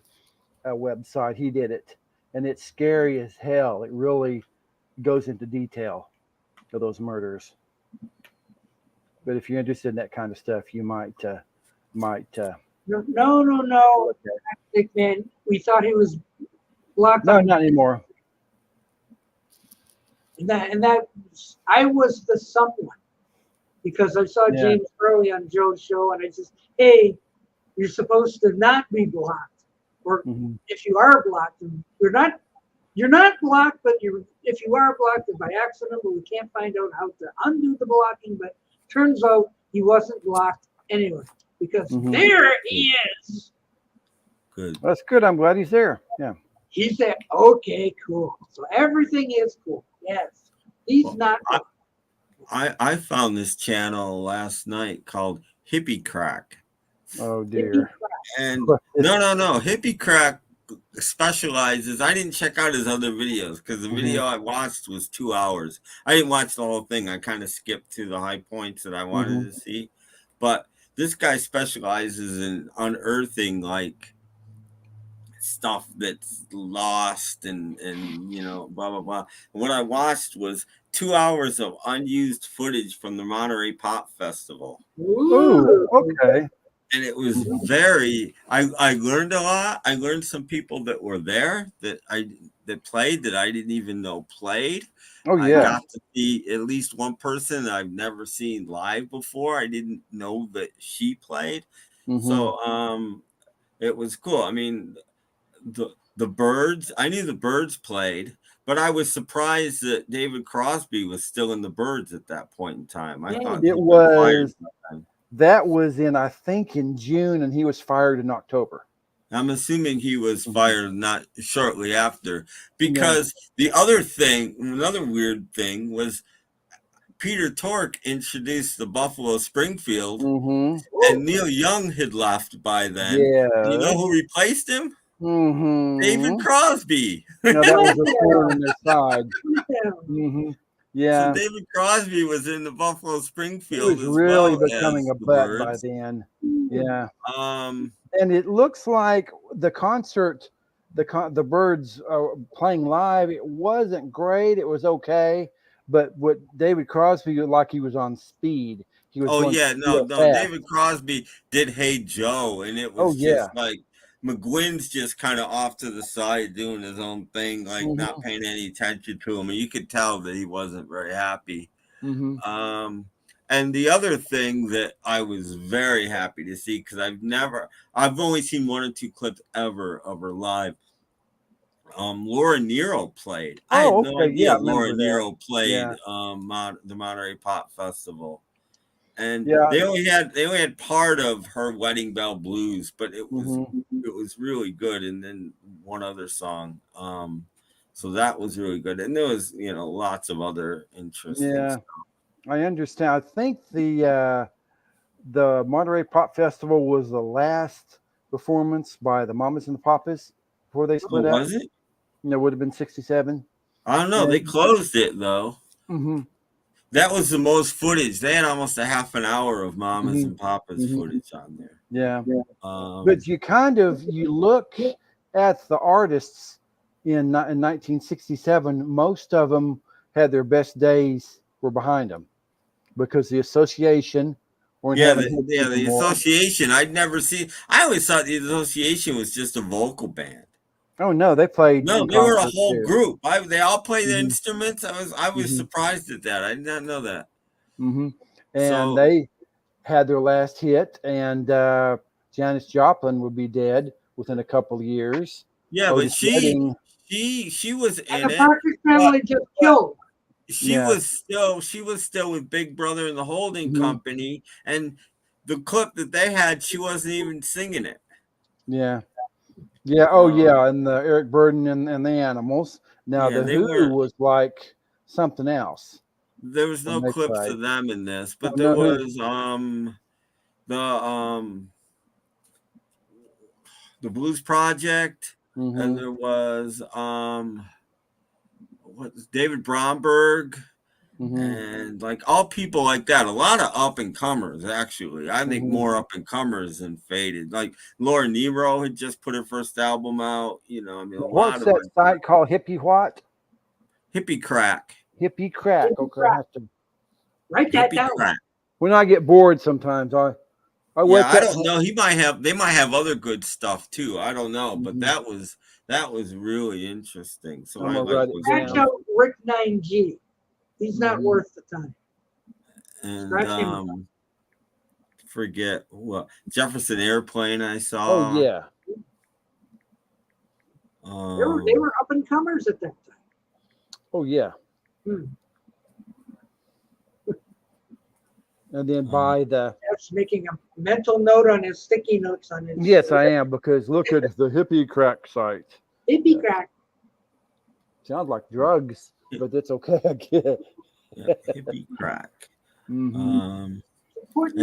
website, he did it, and it's scary as hell. It really goes into detail of those murders. But if you're interested in that kind of stuff, you might. No. Okay. Man, we thought he was blocked. No, not anymore. And that I was the someone, because I saw James Early on Joe's show, and I just, hey, you're supposed to not be blocked, or if you are blocked, you're not blocked, but if you are blocked by accident, but we can't find out how to undo the blocking. But turns out he wasn't blocked anyway, because there he is. Good. That's good. I'm glad he's there. Yeah. He said, okay, cool. So everything is cool. Yes. He's not. I found this channel last night called Hippie Crack. Oh, dear. And no. Hippie Crack specializes. I didn't check out his other videos because the video I watched was 2 hours. I didn't watch the whole thing. I kind of skipped to the high points that I wanted to see. But this guy specializes in unearthing like stuff that's lost and blah blah blah. And what I watched was 2 hours of unused footage from the Monterey Pop Festival. Ooh, okay. And it was very. I learned a lot. I learned some people that were there that played that I didn't even know played. Oh yeah. I got to see at least one person that I've never seen live before. I didn't know that she played. So it was cool. I mean, the Byrds, I knew the Byrds played, but I was surprised that David Crosby was still in the Byrds at that point in time. I thought it was. That was I think in June, and he was fired in October. I'm assuming he was fired not shortly after, because another weird thing was Peter Tork introduced the Buffalo Springfield, and Neil Young had left by then. Yeah. You know who replaced him? David Crosby. No, that was a thorn in their side. Yeah. So David Crosby was in the Buffalo Springfield. He was really becoming a butt by then. Yeah. And it looks like the concert, the Byrds playing live, it wasn't great. It was okay. But what David Crosby looked like he was on speed. He was David Crosby did Hey Joe, and it was just like McGuinn's just kind of off to the side doing his own thing, like not paying any attention to him. And you could tell that he wasn't very happy. And the other thing that I was very happy to see, because I've only seen 1 or 2 clips ever of her live. Laura Nero played. I had no idea Laura Nero played the Monterey Pop Festival. And Yeah. they only had part of Her Wedding Bell Blues, but it was really good. And then one other song. So that was really good. And there was, lots of other interesting stuff. I understand. I think the Monterey Pop Festival was the last performance by the Mamas and the Papas before they split up. Was it? It would have been 67. I don't know. They closed it though. Mm-hmm. That was the most footage. They had almost a half an hour of Mamas and Papas footage on there. Yeah. But you look at the artists in 1967, most of them had their best days were behind them because the association the association. I'd never seen. I always thought the association was just a vocal band. Oh no, they played. No, they were a whole group. They all played the instruments. I was surprised at that. I did not know that. Mm-hmm. And they had their last hit, and Janis Joplin would be dead within a couple of years. Yeah, but she was in and the Parker family just killed. She was still with Big Brother and the Holding Company, and the clip that they had, she wasn't even singing it. Yeah. Yeah. Oh, yeah. And the Eric Burden and the Animals. Now the Who was like something else. There was no clips of them in this, but there was the Blues Project, and there was David Bromberg, and like all people like that. A lot of up and comers, actually. I think more up and comers than faded. Like Laura Nero had just put her first album out. What's that site called? Hippie what? Hippie Crack. Hippie Crack. Okay, I have to write that down. Crack. When I get bored, sometimes I don't know. They might have other good stuff too. I don't know, but that was really interesting. So Scratch out Rick 9G. He's not worth the time. And forget what Jefferson Airplane I saw. Oh yeah. They were up and comers at that time. Oh yeah. And then by Jeff's making a mental note on his sticky notes on his. Yes, I am, because look at the Hippie Crack site. Hippie Crack. Sounds like drugs, but that's okay, I guess. Hippie Crack. And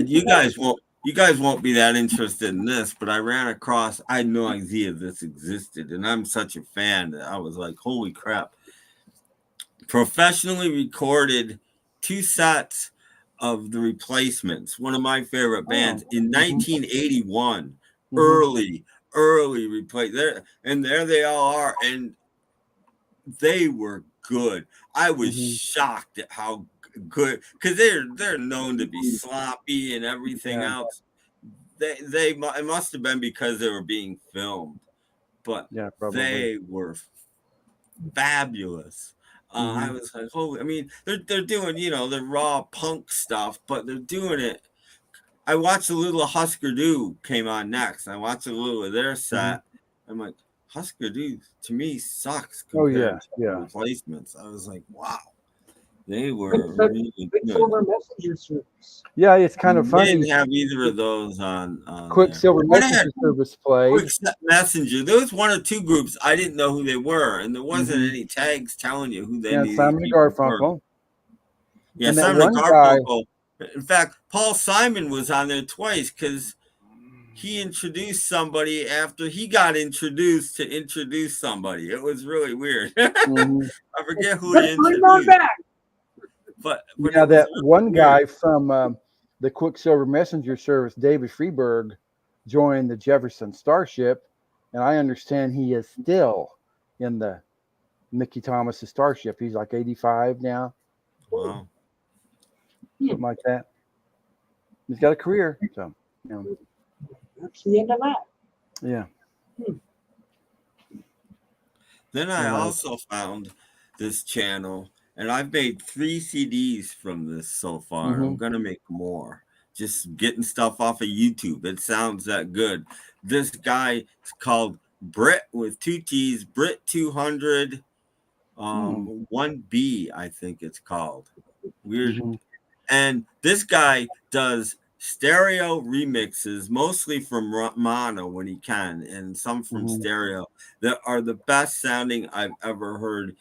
you guys won't be that interested in this, but I had no idea this existed, and I'm such a fan that I was like, holy crap. Professionally recorded 2 sets of The Replacements, one of my favorite bands, in 1981. Early replay there, and there they all are, and they were good. I was shocked at how good, because they're known to be sloppy and everything else. It must have been because they were being filmed, but they were fabulous. I was like, they're doing, the raw punk stuff, but they're doing it. I watched a little of Husker Du came on next. I watched a little of their set. I'm like, Husker Du to me sucks compared to Replacements. I was like, wow, they were really good. Quicksilver Messenger Service. Yeah, it's kind of funny. They didn't have either of those on Quicksilver Messenger Service play. Messenger. There was 1 or 2 groups I didn't know who they were, and there wasn't any tags telling you who they needed. Simon and Garfunkel. Yeah, Simon and Garfunkel. In fact, Paul Simon was on there twice because he introduced somebody after he got introduced to introduce somebody. It was really weird. I forget who he introduced. But that one guy from the Quicksilver Messenger Service, David Freeberg, joined the Jefferson Starship, and I understand he is still in the Mickey Thomas Starship. He's like 85 now. Wow. Something like that. He's got a career. So, that's the end of that. Yeah. Then I also found this channel, and I've made 3 CDs from this so far. I'm gonna make more. Just getting stuff off of YouTube. It sounds that good. This guy is called Brit with 2 T's, Brit 200, 1B, I think it's called. Weird. And this guy does stereo remixes, mostly from mono when he can, and some from stereo, that are the best sounding I've ever heard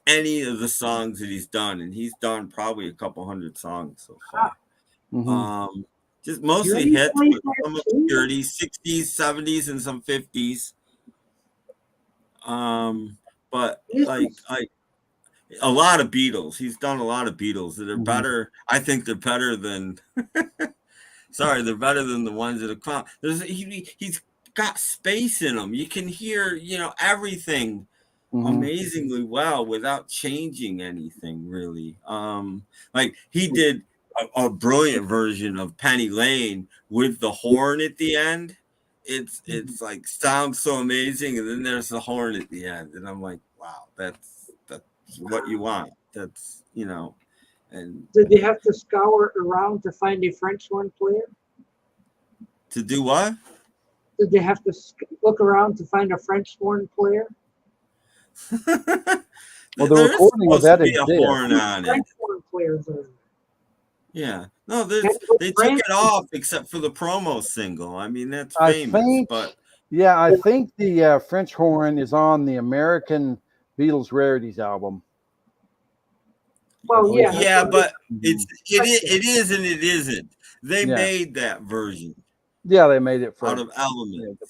any of the songs that he's done. And he's done probably a couple hundred songs so far. Just mostly hits, but some obscurity, 60s, 70s, and some 50s. But like a lot of Beatles. He's done a lot of Beatles that are better. I think they're better than they're better than the ones that have come. He's got space in them. You can hear, everything amazingly well without changing anything really. Like he did a brilliant version of Penny Lane with the horn at the end. It's like sounds so amazing, and then there's the horn at the end, and I'm like, wow, that's what you want. That's And did they have to scour around to find a French horn player? To do what? Did they have to look around to find a French horn player? Well, the recording of that exists. Horn on French it. horn players are. Yeah, no, they took it off except for the promo single. I mean, that's famous, but I think the French horn is on the American Beatles Rarities album. Well, yeah, but it is and it isn't. They made that version. Yeah, they made it out of Elements.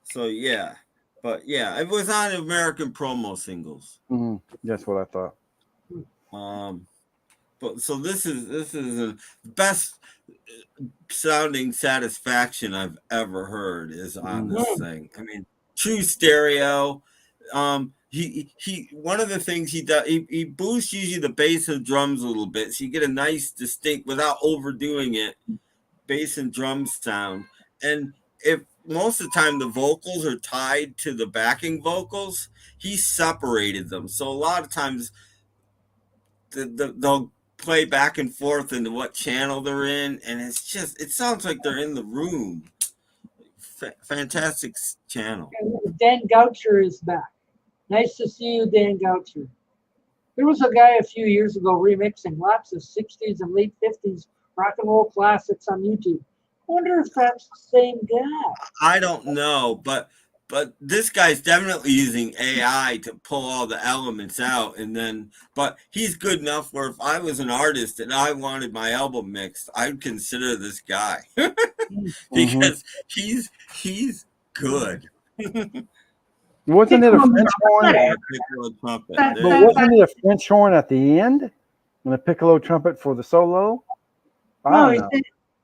So yeah, but yeah, it was on American promo singles. That's what I thought. But so this is the best sounding Satisfaction I've ever heard is on this thing. I mean, true stereo. He one of the things he does, he boosts usually the bass and drums a little bit, so you get a nice distinct without overdoing it bass and drum sound. And if most of the time the vocals are tied to the backing vocals, he separated them, so a lot of times they'll play back and forth into what channel they're in, and it sounds like they're in the room. Fantastic channel. Dan Goucher is back. Nice to see you, Dan Goucher. There was a guy a few years ago remixing lots of 60s and late 50s rock and roll classics on YouTube. I wonder if that's the same guy. I don't know, but this guy's definitely using AI to pull all the elements out, but he's good enough where if I was an artist and I wanted my album mixed, I'd consider this guy because he's good. Wasn't it a French horn? But wasn't it a French horn at the end and a piccolo trumpet for the solo? No,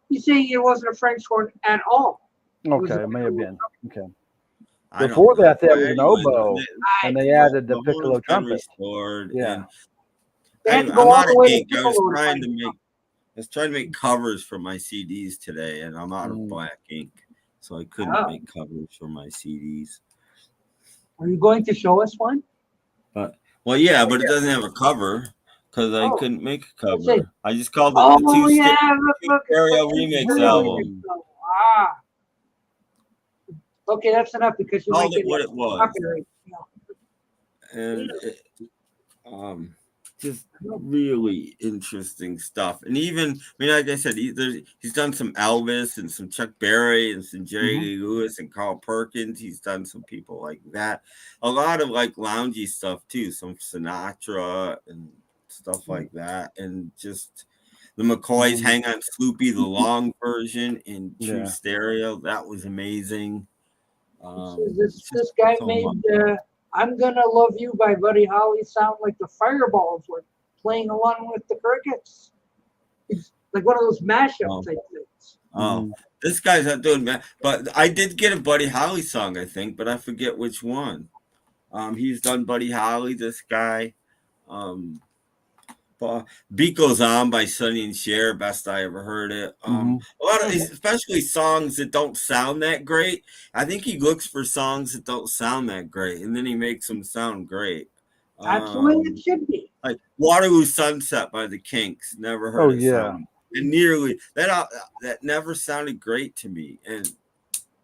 he's saying it wasn't a French horn at all. Okay, it may have been. Okay. Before that, there was an oboe, and they added the piccolo trumpet. Yeah. I'm out of ink. I was trying to make covers for my CDs today, and I'm out of black ink, so I couldn't make covers for my CDs. Are you going to show us one? But it doesn't have a cover because I couldn't make a cover. I just called it the two stereo remix album. Okay, that's enough because you called it what it was. Copyright. And just really interesting stuff. And even, like I said, he's done some Elvis and some Chuck Berry and some Jerry Lee Lewis and Carl Perkins. He's done some people like that. A lot of like loungy stuff too, some Sinatra and stuff like that. And just the McCoys, Hang On Sloopy, the long version in true stereo. That was amazing. This guy made I'm Gonna Love You by Buddy Holly sound like the Fireballs were playing along with the Crickets. It's like one of those mashup type things. This guy's not doing that. But I did get a Buddy Holly song, I think, but I forget which one. He's done Buddy Holly, this guy. Beat Goes On by Sonny and Cher, best I ever heard it. A lot of these, especially songs that don't sound that great. I think he looks for songs that don't sound that great, and then he makes them sound great. That's the way it should be. Like Waterloo Sunset by the Kinks. Never heard it sound. And nearly that never sounded great to me. And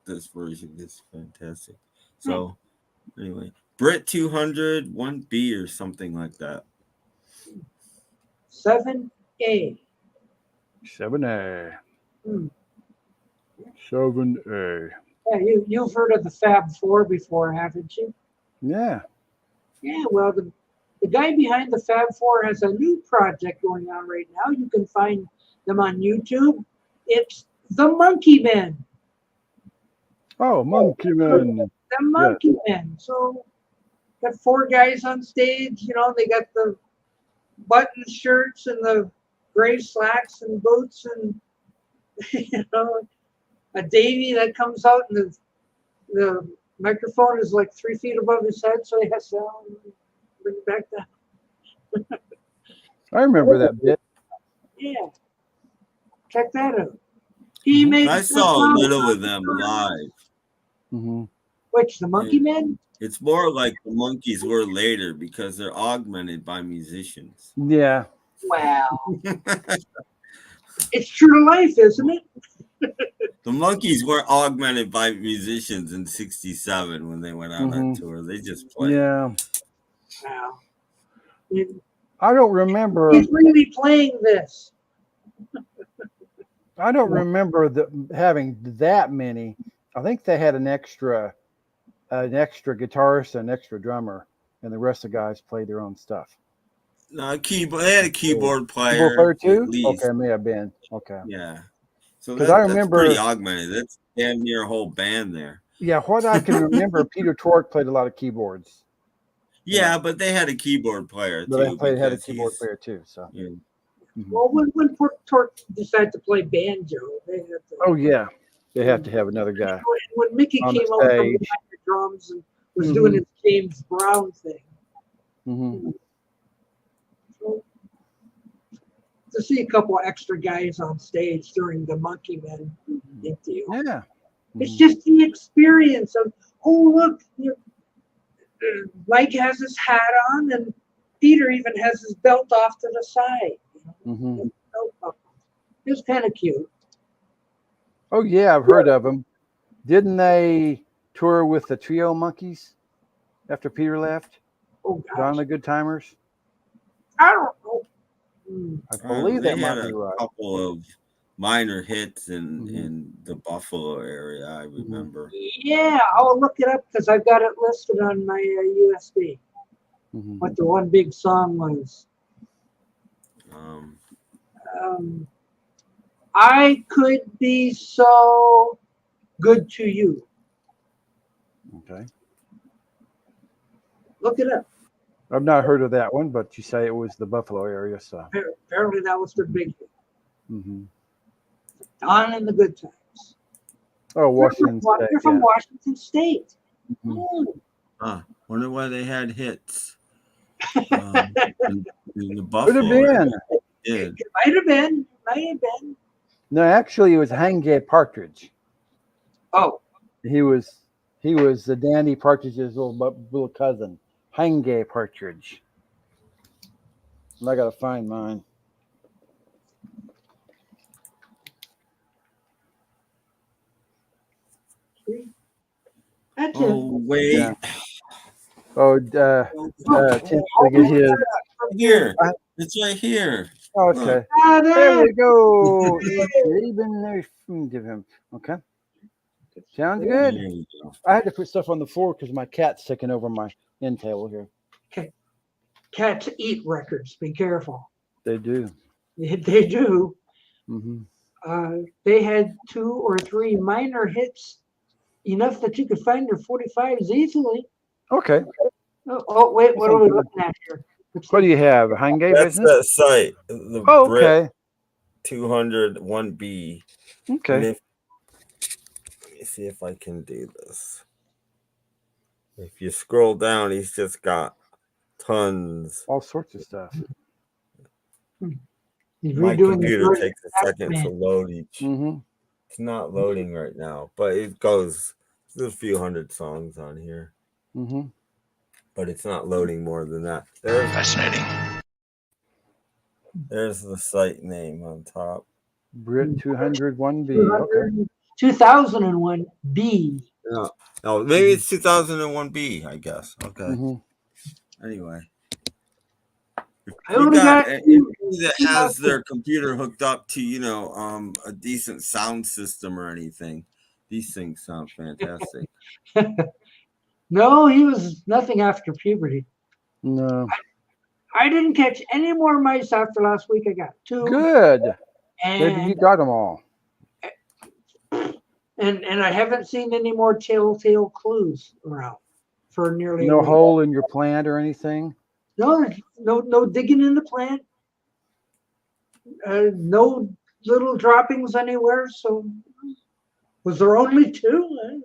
this version is fantastic. So anyway, Brit 200 1B or something like that. 7A. 7A. Hmm. 7A. Yeah, you've heard of the Fab Four before, haven't you? Yeah. Yeah, well, the guy behind the Fab Four has a new project going on right now. You can find them on YouTube. It's the Monkey Men. Oh, Monkey Man. The Monkey Men. So, got four guys on stage. You know, they got the button shirts and the gray slacks and boots, and you know, a Davy that comes out, and the microphone is like 3 feet above his head, so he has to bring it back down. I remember that bit. Yeah, check that out. He makes I saw a little of them live. Mm-hmm. Which, the Monkey Men? It's more like the Monkeys were later because they're augmented by musicians. Yeah. Wow. It's true to life, isn't it? The Monkeys were augmented by musicians in '67 when they went out on tour. They just played. Yeah. Wow. I don't remember. He's really playing this. I don't remember having that many. I think they had an extra guitarist, an extra drummer, and the rest of the guys played their own stuff. No, keyboard. They had a keyboard player. Keyboard player too? at least. Okay, may have been. Okay. Yeah. So 'Cause I remember- that's pretty augmented. That's damn near a whole band there. Yeah, what I can remember, Peter Tork played a lot of keyboards. Yeah, but they had a keyboard player But too. they had a because kid he's- player too. So. yeah. Mhm. Well, when Torque decided to play banjo, they had to. Oh yeah, they have to have another guy. When Mickey on the came out from behind stage. the drums and was doing his James Brown thing. Mm-hmm. So, to see a couple extra guys on stage during the Monkey Men, big deal. Yeah. It's just the experience of, oh, look, Mike has his hat on, and Peter even has his belt off to the side. Mm-hmm. It was kind of cute. Oh yeah, I've heard of them. Didn't they tour with the Trio Monkeys after Peter left? Oh, Don gosh. the Good Timers? I don't know. Hmm. I believe They that had might be a right. couple of minor hits in the Buffalo area. I remember. Yeah, I'll look it up because I've got it listed on my USB. Mhm. What the one big song was. I could be so good to you. Okay. Look it up. I've not heard of that one, but you say it was the Buffalo area, so. Apparently that was their big hit. Mm-hmm. On in the good times. Oh, Washington State. They're from Yeah. Washington State. Mhm. Hmm. Wonder why they had hits. In the Could Buffalo. have been. area. Yeah. It might have been. Might have been. No, actually, it was Hangay Partridge. Oh, He was the Danny Partridge's little cousin, Hangay Partridge. And I gotta find mine. see? That's Oh wait, Yeah. Oh, Tim's gonna get his. here. It's right here. Okay. Ah, There there. we go. Even there, give him. Okay. Sounds good. Here we go. I had to put stuff on the floor because my cat's taking over my end table here. Cats eat records. Be careful. They do. They do. Mm-hmm. They had 2 or 3 minor hits, enough that you could find their 45s easily. Okay. Oh, wait, what are we looking at here? What do you have? A Hangay That's business? that site. The Oh, Brit okay. 201B. Okay. Let me see if I can do this. If you scroll down, he's just got tons. All sorts of stuff. He's My redoing the computer version takes a of second to Pac-Man. load each. Mm-hmm. It's not loading right now, but it goes. There's a few hundred songs on here, Mm-hmm. but it's not loading more than that. Fascinating. There's the site name on top. Brit 201B. Okay. 2001 B. No, oh, maybe it's 2001B, I guess. Okay. Mm-hmm. Anyway, I only got anybody that has their computer hooked up to a decent sound system or anything, these things sound fantastic. No, he was nothing after puberty. No. I didn't catch any more mice after last week. I got 2. Good. Maybe you And got them all. and I haven't seen any more telltale clues around for nearly a No week. hole in your plant or anything? No digging in the plant. No little droppings anywhere. So was there only 2?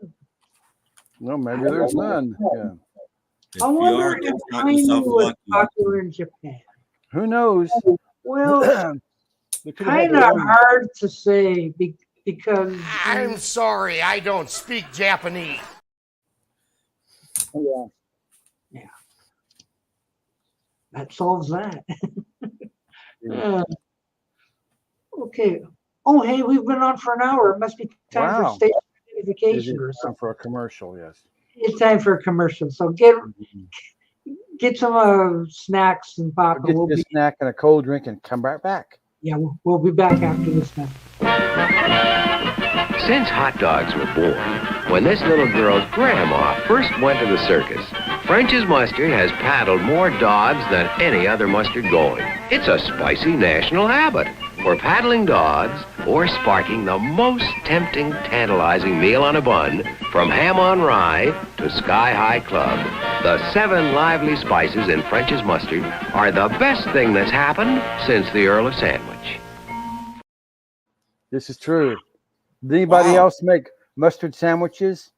No, maybe there's none. Yeah. If I you wonder are, if count Tiny yourself was lucky. popular in Japan. Who knows? Well, They could have had kind their of own- hard to say because I'm sorry, I don't speak Japanese. Yeah. that solves that. Yeah. Okay. Oh, hey, we've been on for an hour. It must be time Wow. for station Is it identification or time something. for a commercial? Yes. It's time for a commercial. So get some snacks and pop, Get and we'll you a be snack and a cold drink and come right back. we'll be back after this time. Since hot dogs were born, when this little girl's grandma first went to the circus, French's Mustard has paddled more dogs than any other mustard going. It's a spicy national habit for paddling dogs or sparking the most tempting, tantalizing meal on a bun from ham on rye to Sky High Club. The 7 lively spices in French's Mustard are the best thing that's happened since the Earl of Sandwich. This is true. Did anybody Wow. else make mustard sandwiches?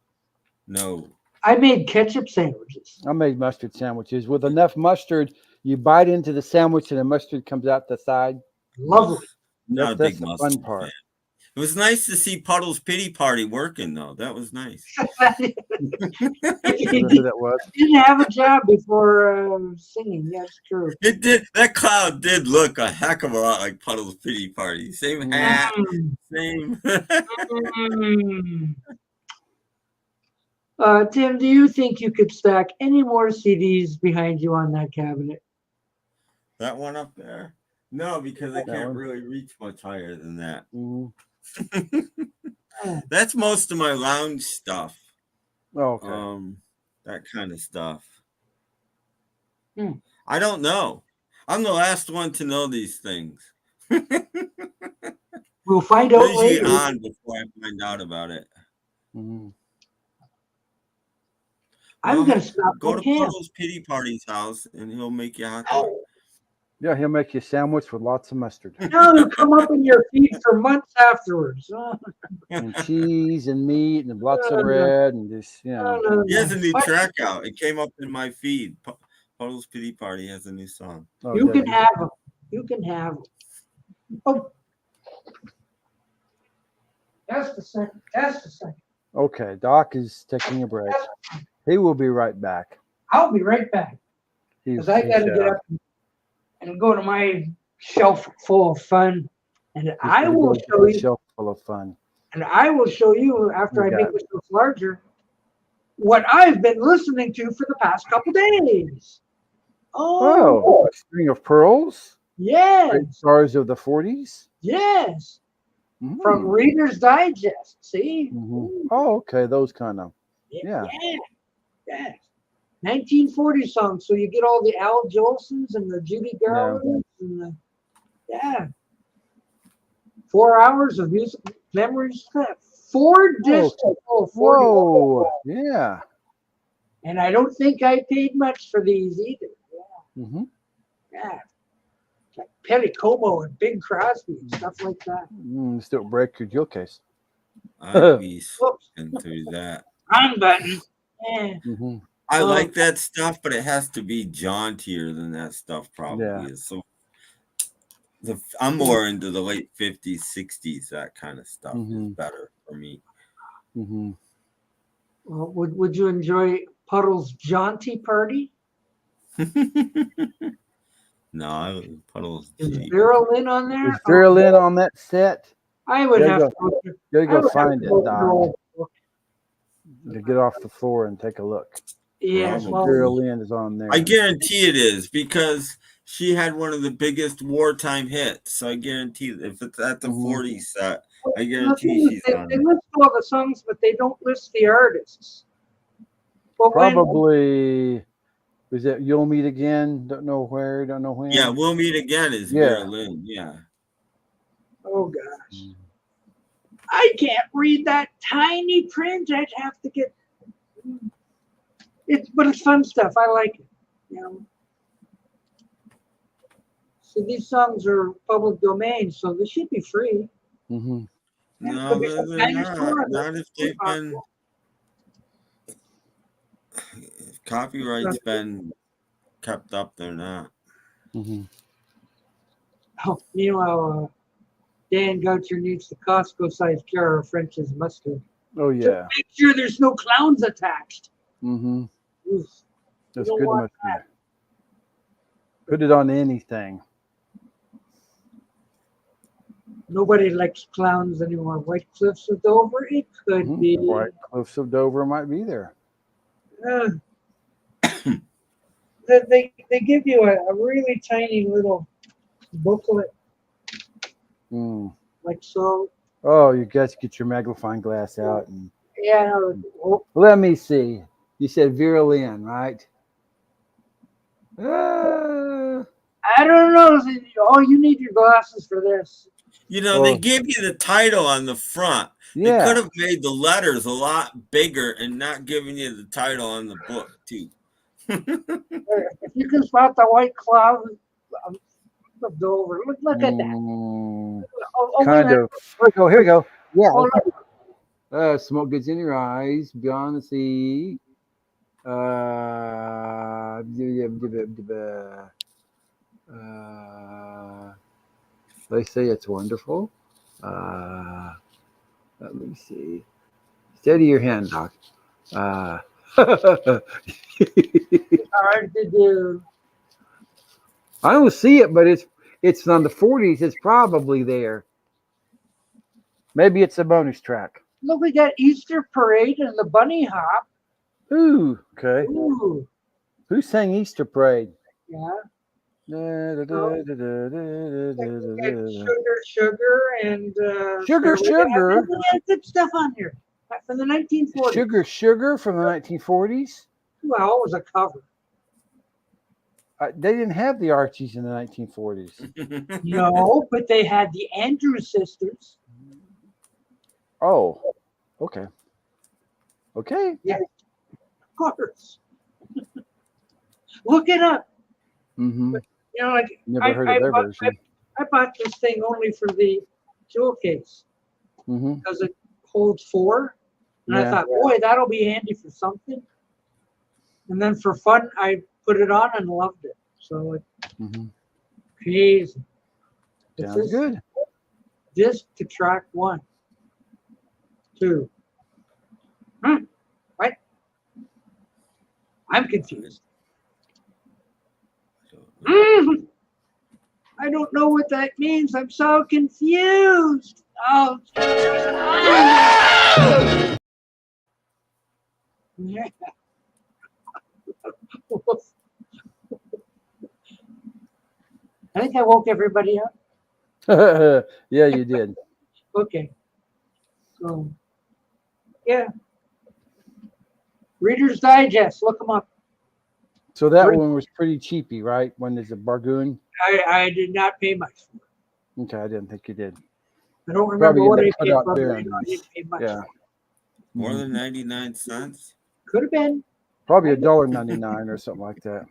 No. I made ketchup sandwiches. I made mustard sandwiches with enough mustard. You bite into the sandwich and the mustard comes out the side. Lovely. Not a That's big the mustard fun part. fan. It was nice to see Puddle's Pity Party working, though. That was nice. He Whatever that was. didn't have a job before singing. That's true. It did. That cloud did look a heck of a lot like Puddle's Pity Party. Same hat, Mm. same. Mm. Tim, do you think you could stack any more CDs behind you on that cabinet? That one up there? No, because I That can't one? really reach much higher than that. Mhm. That's most of my lounge stuff. Oh, okay. That kind of stuff. Hmm. I don't know. I'm the last one to know these things. We'll find out Usually later. on before I find out about it. Mhm. I'm Well, going to stop Go by to camp. Puddle's Pity Party's house and he'll make you hot dog. Yeah, he'll make you a sandwich with lots of mustard No, it'll come up in your feet for months afterwards. Oh, and cheese and meat and lots of bread and just, you know. no, He has a new What? track out. It came up in my feed. Puddle's Pity Party has a new song. Oh, You does can he? have them. You can have them. Oh. Just a second. Just a second. Okay, Doc is taking a break. He will be right back. I'll be right back because I got to get up and go to my shelf full of fun, and I will show you. Shelf full of fun. And I will show you after I You make got myself larger what I've been listening to for the past couple days. Oh, a string of pearls. yes, Great stars of the 40s. yes, Mhm. from Reader's Digest. See? Mhm. Oh, okay, those kind of. Yeah. Yes. 1940 songs. So you get all the Al Jolsons and the Judy Garlands and the, 4 hours of music memories. 4 discs. Oh, 40. Whoa, yeah. And I don't think I paid much for these either. Mm-hmm. Yeah. Like Perry Como and Bing Crosby and stuff like that. Still break your jewel case. I'd be Whoops. into that. Wrong button. Yeah. Mm-hmm. I Oh. like that stuff, but it has to be jauntier than that stuff probably Yeah. is. So I'm more into the late 50s, 60s, that kind of stuff is Mhm. better for me. Mm-hmm. Well, would you enjoy Puddle's Jaunty Party? No, Puddle's Is cheap. Vera Lynn on there? Is Vera Lynn on that set? I would There have you to. Go, Gotta I go would have find to it, go Doc. through- To get off the floor and take a look. Yes, Well, well, Vera Lynn is on there. I guarantee it is because she had one of the biggest wartime hits. So I guarantee if it's at the Mhm. 40s set, I The guarantee thing is, she's they on it. list all the songs, but they don't list the artists. But Probably. Is it You'll Meet Again? Don't know where, don't know when. Yeah, We'll Meet Again is Yeah. Vera Lynn. Yeah. Oh gosh, I can't read that tiny print. I'd have to get. But it's fun stuff. I like it. You know. So these songs are public domain, so they should be free. Mm-hmm. No, they're not. Not if they've been. If copyright's been kept up, they're not. Mm-hmm. Oh, meanwhile, Dan Goucher needs the Costco-sized jar of French's mustard. Oh yeah. Make sure there's no clowns attached. Mm-hmm. Oof. That's don't good want mustard. Put it on anything. Nobody likes clowns anymore. White Cliffs of Dover, it could Mhm. be. White Cliffs of Dover might be there. They give you a really tiny little booklet, Mm. like so. Oh, you guys get your magnifying glass out and Yeah. Oh, let me see. You said Vera Lynn, right? I don't know. Oh, you need your glasses for this. You know, they give you the title on the front. Yeah. They could have made the letters a lot bigger and not given you the title on the book, too. If you can spot the white cloud of Dover, look at that. Kind of. Here we go. Yeah. Oh, look. Smoke gets in your eyes. Beyond the sea. They say it's wonderful. Let me see. Steady your hand, Doc. Hard to do. I don't see it, but it's on the 40s. It's probably there. Maybe it's a bonus track. Look, we got Easter Parade and the Bunny Hop. Ooh, okay. Ooh, Who sang Easter Parade? yeah. Sugar, Sugar, and Sugar, Sugar. Yeah, good stuff on here from the 1940s. Sugar, Sugar from the 1940s. Well, it was a cover. They didn't have the Archies in the 1940s. No, but they had the Andrews Sisters. Oh, okay. Okay. Yeah, of course. Look it up. Mm-hmm. You know, like Never heard of their version. I bought this thing only for the jewel case Mm-hmm. because it holds 4. And I Yeah. thought, boy, that'll be handy for something. And then for fun, I put it on and loved it. So it's Mm-hmm. crazy. Sounds good. Disc to track 1, 2. What? I'm confused. I don't know what that means. I'm so confused. Oh, yeah. I think I woke everybody up. Yeah, you did. Okay. So, yeah. Reader's Digest. Look them up. So that one was pretty cheapy, right? When there's a Bargoon. I did not pay much for it. Okay, I didn't think you did. I don't remember Probably what I in the paid cutout for it. there. I didn't pay much. Yeah. More than 99 cents? Could have been. Probably $1.99 or something like that.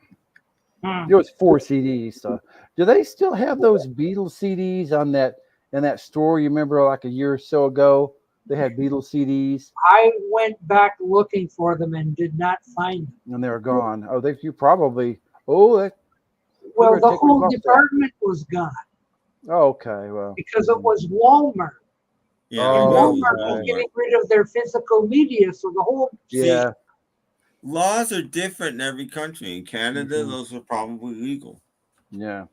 It was 4 CDs. So, do they still have those Beatles CDs on that in that store? You remember, like a year or so ago, they had Beatles CDs, I went back looking for them and did not find them. and they were gone. Oh, you probably. Oh, that. Well, better the take whole them off there. department was gone Oh, okay, well. because it was Walmart. Yeah, Oh, it was Walmart was Walmart. getting rid of their physical media, so the whole Yeah. Laws are different in every country. In Canada, Mhm. those are probably legal. Yeah.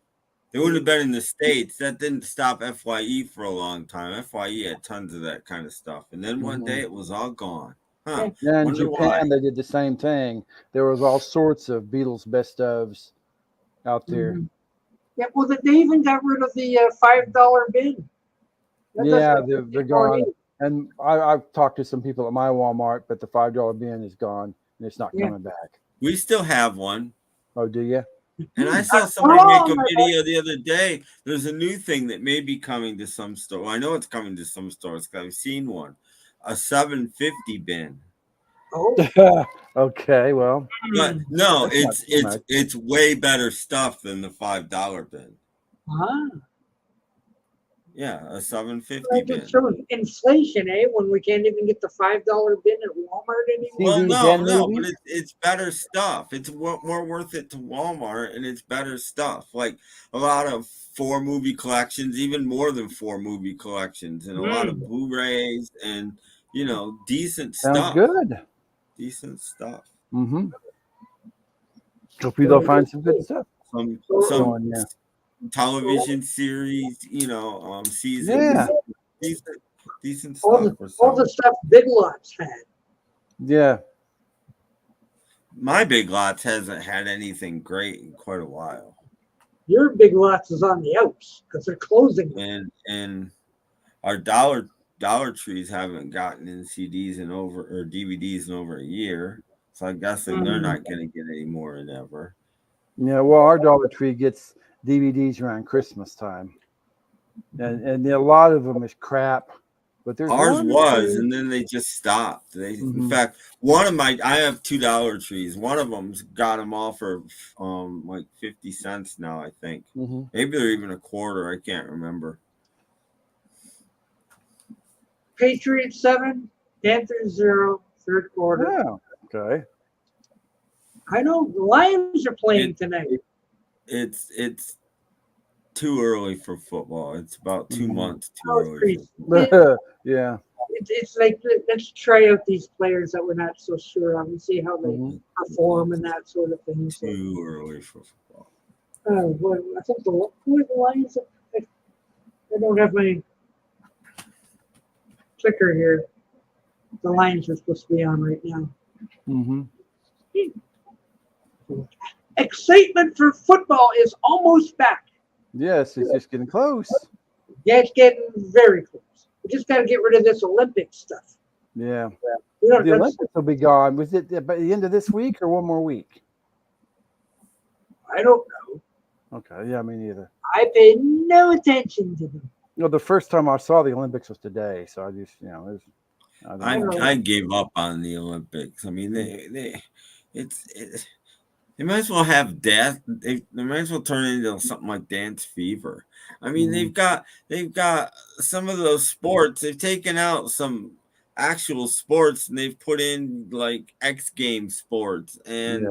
They wouldn't have been in the States. That didn't stop FYE for a long time. FYE had tons of that kind of stuff. And then one Mhm. day it was all gone. Huh. Yeah, in Wonder Japan, why. they did the same thing. There was all sorts of Beatles best ofs out there. Mhm. Yeah, well, they even got rid of the $5 bin. Yeah, they're gone. And I've talked to some people at my Walmart, but the $5 bin is gone and it's not coming back. We still have one. Oh, do you? And I saw somebody make a video the other day. There's a new thing that may be coming to some store. Well, I know it's coming to some stores because I've seen one. A 750 bin. Oh. Okay, well. But no, That's it's way better stuff than the $5 bin. Ah. Yeah, a 750 That bin. just shows inflation, eh? When we can't even get the $5 bin at Walmart anymore. Well, no, but it's better stuff. It's more worth it to Walmart, and it's better stuff. Like a lot of 4 movie collections, even more than 4 movie collections, and a lot of Blu-rays, and decent stuff. Sounds good. Decent stuff. Mm-hmm. Hopefully they'll find some good stuff. Some Yeah. television series, seasons. Yeah. Decent All stuff. all the stuff Big Lots had. Yeah. My Big Lots hasn't had anything great in quite a while. Your Big Lots is on the outs because they're closing. And our Dollar Trees haven't gotten in CDs or DVDs in over a year. So I guess they're not going to get any more than ever. Yeah, well, our Dollar Tree gets DVDs around Christmas time. And a lot of them is crap. But there's ours was, and then they just stopped. In fact, I have 2 Dollar Trees. One of them's got them all for like 50 cents now, I think. Maybe they're even a quarter. I can't remember. Patriots 7, Panthers 0, third quarter. Yeah, okay. I know the Lions are playing tonight. It's too early for football. It's about 2 months too early. Yeah. It's like, let's try out these players that we're not so sure of and see how they perform and that sort of thing. So, too early for football. I think who are the Lions? I don't have my clicker here. The Lions are supposed to be on right now. Excitement for football is almost back. Yes, it's just getting close. Yeah, it's getting very close. We just got to get rid of this Olympic stuff. Yeah. The Olympics will be gone. Was it by the end of this week or one more week? I don't know. Okay, yeah, me neither. I paid no attention to them. The first time I saw the Olympics was today, so I just, I gave up on the Olympics. I mean, they might as well have death. They might as well turn it into something like Dance Fever. I mean, they've got some of those sports. They've taken out some actual sports and they've put in like X Games sports and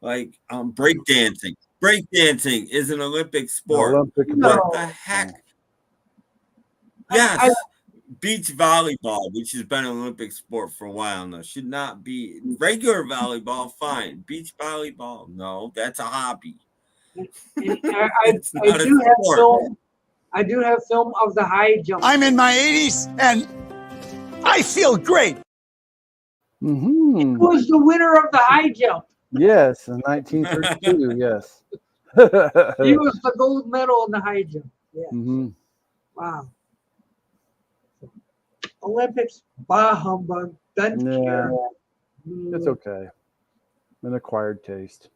like breakdancing. Breakdancing is an Olympic sport. What the heck? Yes. Beach volleyball, which has been an Olympic sport for a while now, should not be. Regular volleyball, fine. Beach volleyball, no, that's a hobby. I do have film of the high jump. I'm in my 80s and I feel great. Who was the winner of the high jump? Yes, in 1932, yes. He was the gold medal in the high jump. Yeah. Wow. Olympics, bah humbug, doesn't care. It's okay. An acquired taste.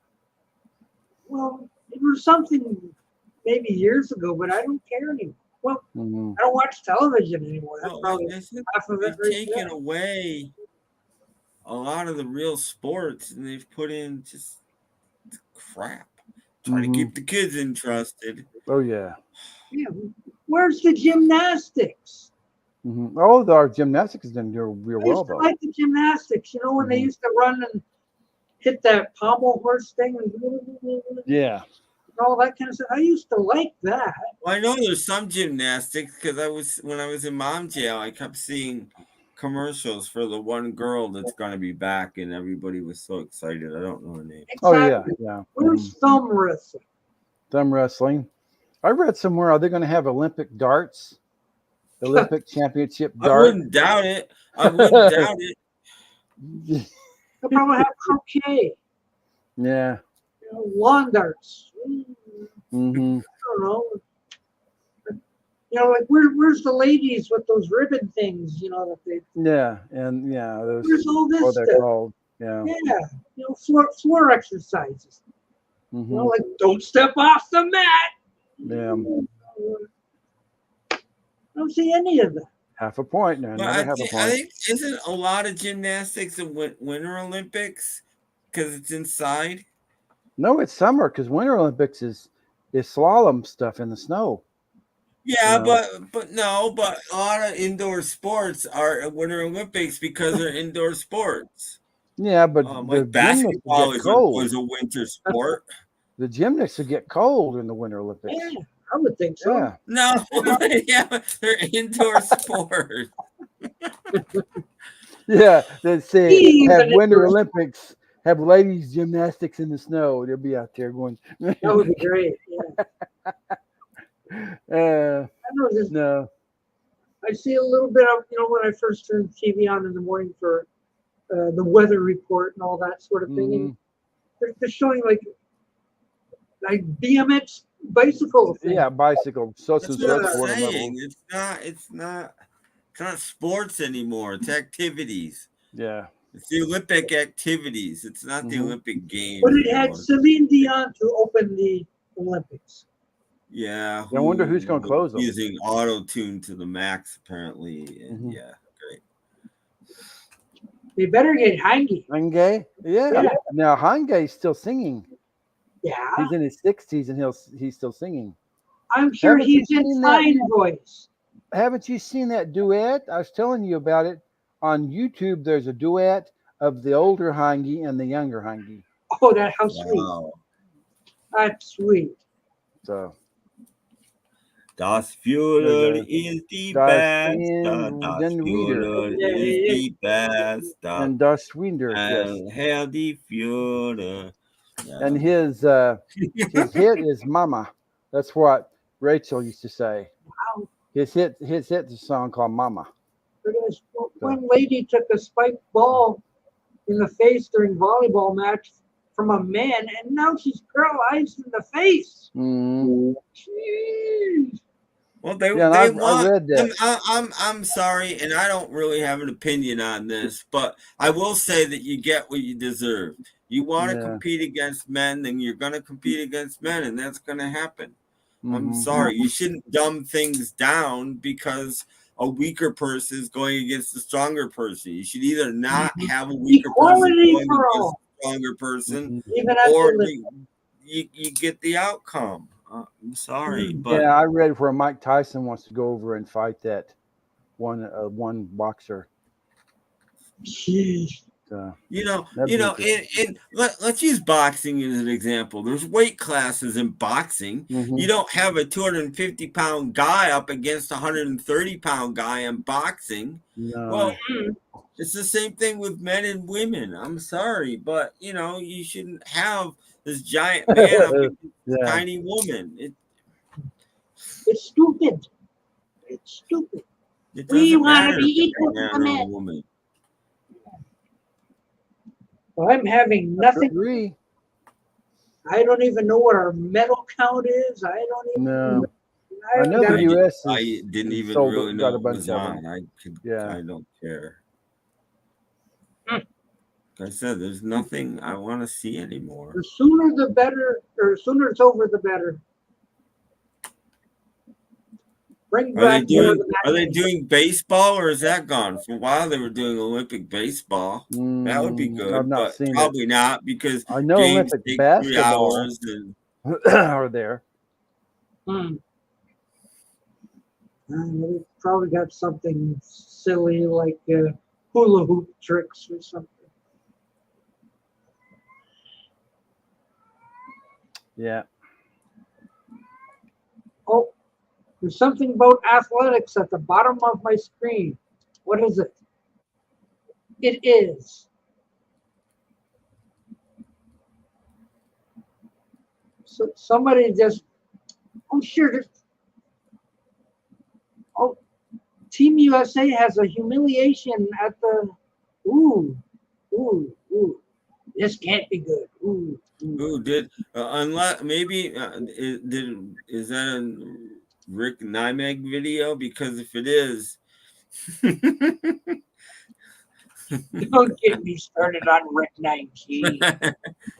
Well, it was something maybe years ago, but I don't care anymore. Well, I don't watch television anymore. That's probably half of it. They've taken away a lot of the real sports, and they've put in just crap. Try to keep the kids interested. Oh yeah. Yeah. Where's the gymnastics? Oh, our gymnastics is doing real well though. I like the gymnastics. You know when they used to run and hit that pommel horse thing and all that kind of stuff. I used to like that. Well, I know there's some gymnastics because when I was in mom jail, I kept seeing commercials for the one girl that's going to be back, and everybody was so excited. I don't know her name. Exactly. Oh yeah. Where's thumb wrestling? Thumb wrestling. I read somewhere, are they going to have Olympic darts? Olympic championship dart? I wouldn't doubt it. They'll probably have croquet. Yeah. Lawn darts. Mm-hmm. I don't know. You know, like where's the ladies with those ribbon things? You know that they. Yeah, and yeah, those Where's all this what they're stuff? called. Yeah. Yeah, you know, floor exercises. Mm-hmm. You know, like don't step off the mat. Yeah. I don't see any of that. Half a point. No, But another half a I point. think isn't a lot of gymnastics the Winter Olympics because it's inside. No, it's summer because Winter Olympics is slalom stuff in the snow. Yeah, No. but no, but a lot of indoor sports are Winter Olympics because they're indoor sports. Yeah, but the Like gymnasts will basketball get cold. is a winter sport. The gymnasts will get cold in the Winter Olympics. Yeah, I would think so. Yeah. No, yeah, they're indoor sports. Yeah, they say Even have if Winter we're- Olympics, have ladies gymnastics in the snow. They'll be out there going. That would be great. Yeah. I know this. No. I see a little bit of, you know, when I first turned TV on in the morning for the weather report and all that sort of thing. And they're showing like BMX bicycle thing. Yeah, bicycle. So That's so what I'm water level. saying. It's not sports anymore. It's activities. Yeah. It's the Olympic activities. It's not the Mhm. Olympic Games. But it had anymore. Celine Dion to open the Olympics. Yeah. I wonder who's gonna close them. Using auto tune to the max, apparently. And Mhm. yeah, great. They better get Hangy. Hange? Yeah. Yeah. Now Hange's still singing. Yeah, He's in his 60s and he's still singing. I'm sure Haven't you he's in seen that? fine voice. Haven't you seen that duet? I was telling you about it on YouTube. There's a duet of the older Hange and the younger Hange. Oh, how sweet. Wow. That's sweet. So Das Führer Yeah, is the Das best. Führer, Das then Reader. Führer Yeah, is the best. and Das Winder, yes. And Herr die Führer. Yeah. And his hit is Mama. That's what Rachel used to say. Wow. His hit's a song called Mama. Look at this. One lady took a spiked ball in the face during volleyball match from a man, and now she's paralyzed in the face. Mm. Jeez. Well, they Yeah, and they I want. read that. I'm sorry, and I don't really have an opinion on this, but I will say that you get what you deserve. You want to Yeah. compete against men, then you're going to compete against men, and that's going to happen. I'm Mhm. sorry. You shouldn't dumb things down because a weaker person is going against a stronger person. You should either not have a weaker person Equality going for against all. a stronger person, Mhm. Even at or the you get the outcome. I'm sorry, but Yeah, I read where Mike Tyson wants to go over and fight that one boxer. Jeez. So, let's use boxing as an example. There's weight classes in boxing. mhm. You don't have a 250-pound guy up against a 130-pound guy in boxing. No. Well, it's the same thing with men and women. I'm sorry, but you shouldn't have this giant man up against Yeah. a tiny woman. It's stupid. It's stupid. It We doesn't wanna matter be if it's a equal to man the or a men. woman. Well, I'm having I nothing. agree. I don't even know what our medal count is. I don't even. No. I I know got the U.S. is, I didn't even sold- really got know a it bunch was of on. them. I don't care. Hmm. Like I said, there's nothing I want to see anymore. The sooner the better, or sooner it's over, the better. Bring back Are they doing baseball, or is that gone? For a while they were doing Olympic baseball. That would be good, I've not but seen probably not because I know games Olympic take 3 basketball hours. And are there. They probably got something silly like hula hoop tricks or something. Yeah. Oh, there's something about athletics at the bottom of my screen. What is it? It is. So somebody just, oh sure. Oh, Team USA has a humiliation at the, ooh. this can't be good. Ooh. Who did? Unless maybe is that a Rick Nymek video? Because if it is, Don't get me started on Rick 9G.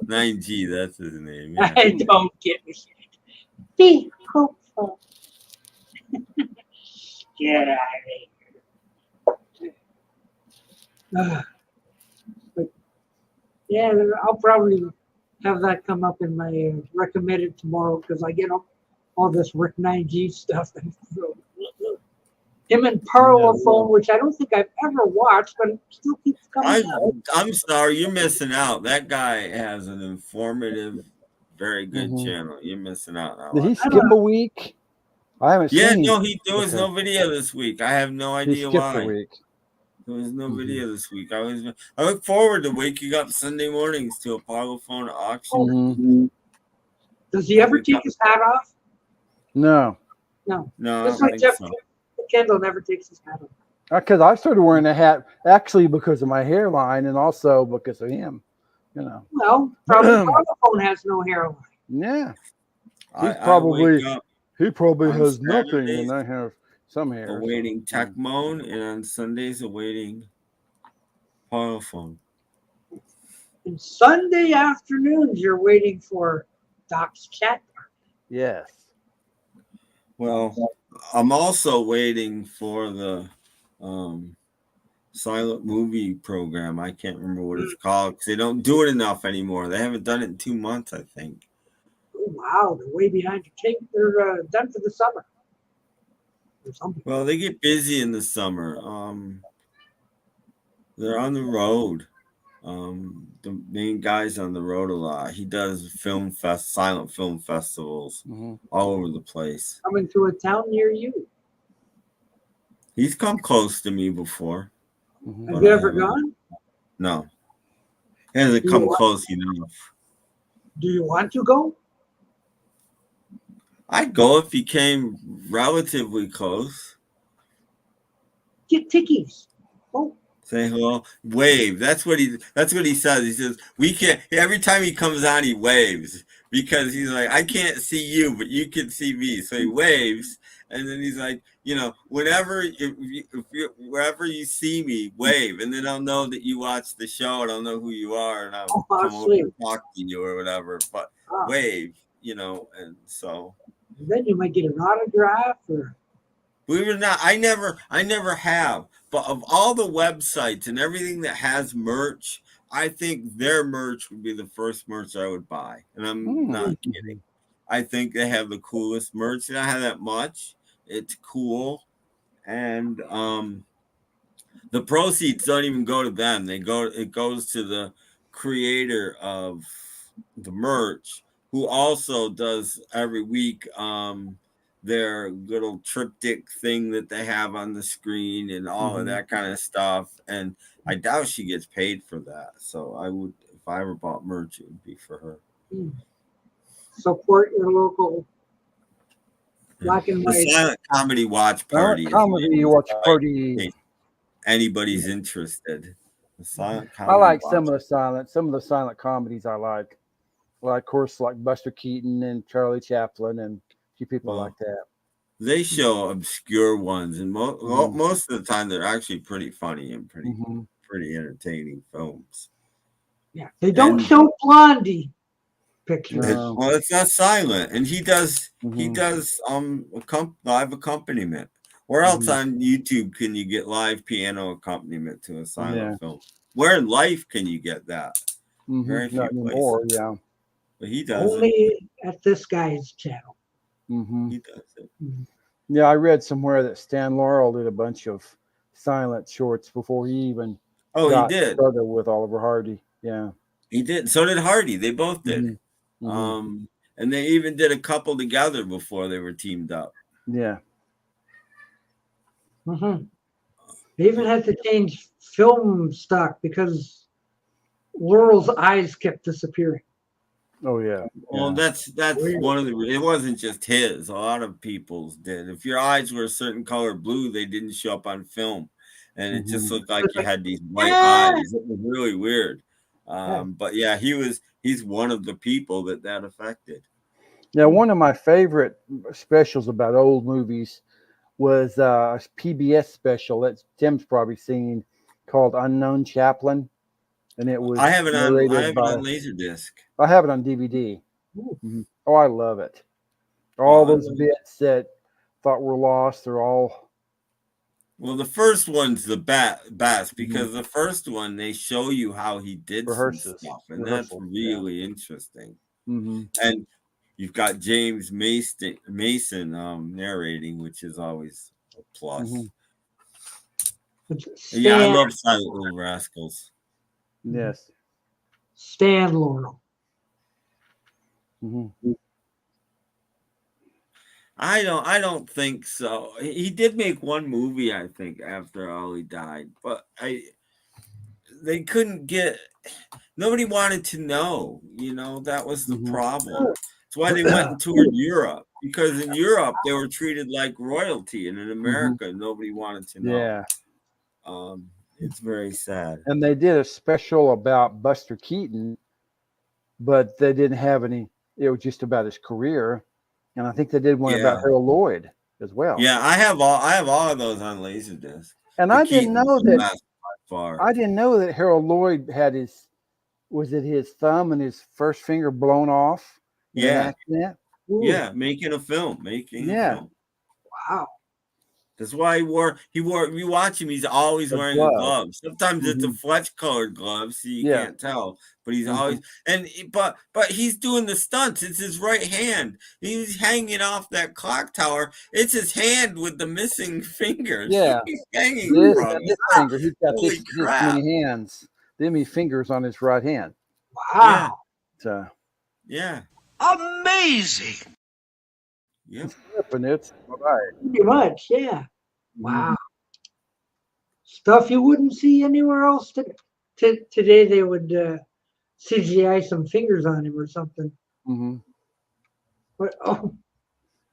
9G, that's his name. Yeah. Don't get me started. Be hopeful. Get out of here. But yeah, I'll probably have that come up in my recommended tomorrow because I get all this Rick 9G stuff. Him and Parlophone, which I don't think I've ever watched, but it still keeps coming up. I'm sorry, you're missing out. That guy has an informative, very good channel. You're missing out. Did he skip a week? I haven't seen. No, there was no video this week. I have no idea why. A week. There was no video this week. I look forward to waking up Sunday mornings to a Parlophone auction. Does he ever take his hat off? No. No, Just I like don't Jeff think so. Kendall never takes his hat off. Because I started wearing a hat actually because of my hairline and also because of him. You know. Well, probably Parlophone has no hairline. Yeah. He probably on has nothing, Saturdays, and I have some hair. awaiting Techmoan, and on Sundays awaiting Parlophone. And Sunday afternoons, you're waiting for Doc's chat. Yes. Well, I'm also waiting for the silent movie program. I can't remember what it's called because they don't do it enough anymore. They haven't done it in 2 months, I think. Oh, wow, they're way behind the tape. They're done for the summer. Or something. Well, they get busy in the summer. They're on the road. The main guy's on the road a lot. He does silent film festivals all over the place. Coming to a town near you. He's come close to me before. Have you ever gone? No. He hasn't come close enough. Do you want to go? I'd go if he came relatively close. Get tickies. Oh. Say hello. Wave. That's what he says. He says, we can't, every time he comes on, he waves because he's like, I can't see you, but you can see me. So he waves. And then he's like, wherever you see me, wave. And then I'll know that you watch the show and I'll know who you are. And I'll come over and talk to you or whatever. But wave, and so. And then you might get an autograph or. Believe it or not, I never have. But of all the websites and everything that has merch, I think their merch would be the first merch I would buy. And I'm not kidding. I think they have the coolest merch. They don't have that much. It's cool. And the proceeds don't even go to them. It goes to the creator of the merch, who also does every week their little triptych thing that they have on the screen and all of that kind of stuff. And I doubt she gets paid for that. So I would, if I ever bought merch, it would be for her. Support your local black and white. The silent comedy watch party. Anybody's interested. The silent comedy. I like some of the silent comedies I like. Well, of course, like Buster Keaton and Charlie Chaplin and a few people like that. They show obscure ones, and most of the time they're actually pretty funny and pretty entertaining films. Yeah, they don't show Blondie pictures. Well, it's not silent, and he does live accompaniment. Where else on YouTube can you get live piano accompaniment to a silent film? Where in life can you get that? Very few places. Yeah. But he does only at this guy's channel. He does it. Yeah, I read somewhere that Stan Laurel did a bunch of silent shorts before he even he did started with Oliver Hardy. Yeah, he did. So did Hardy. They both did. And they even did a couple together before they were teamed up. Yeah. They even had to change film stock because Laurel's eyes kept disappearing. Oh yeah. Well, that's one of the. It wasn't just his. A lot of people's did. If your eyes were a certain color blue, they didn't show up on film, and it just looked like you had these white eyes. It was really weird. But yeah, he's one of the people that affected. Now, one of my favorite specials about old movies was a PBS special that Tim's probably seen called Unknown Chaplain, and it was I have it on narrated by. Laserdisc. I have it on DVD. Ooh. Oh, I love it. All those bits that thought were lost, they're all. Well, the first one's the best because the first one they show you how he did some stuff, and that's really interesting. And you've got James Mason narrating, which is always a plus. Yeah, I love Silent Little Rascals. Yes. Stan Laurel. I don't think so. He did make one movie, I think, after Ollie died, but they couldn't get. Nobody wanted to know. That was the problem. That's why they went and toured Europe, because in Europe they were treated like royalty, and in America nobody wanted to know. Yeah. It's very sad. And they did a special about Buster Keaton, but they didn't have any. It was just about his career. And I think they did one about Harold Lloyd as well. Yeah, I have all of those on Laserdisc. And I didn't know that Harold Lloyd had his thumb and his first finger blown off. Yeah. Yeah, making a film. Wow. That's why he wore. You watch him; he's always wearing a glove. Sometimes it's a flesh-colored glove, so you can't tell. But he's always but he's doing the stunts. It's his right hand. He's hanging off that clock tower. It's his hand with the missing fingers. Yeah, he's hanging from this finger. He's got this many hands. This many fingers on his right hand. Wow. Yeah. Amazing. Yep. And it's right. Pretty much, yeah. Wow. Stuff you wouldn't see anywhere else today. They would CGI some fingers on him or something. But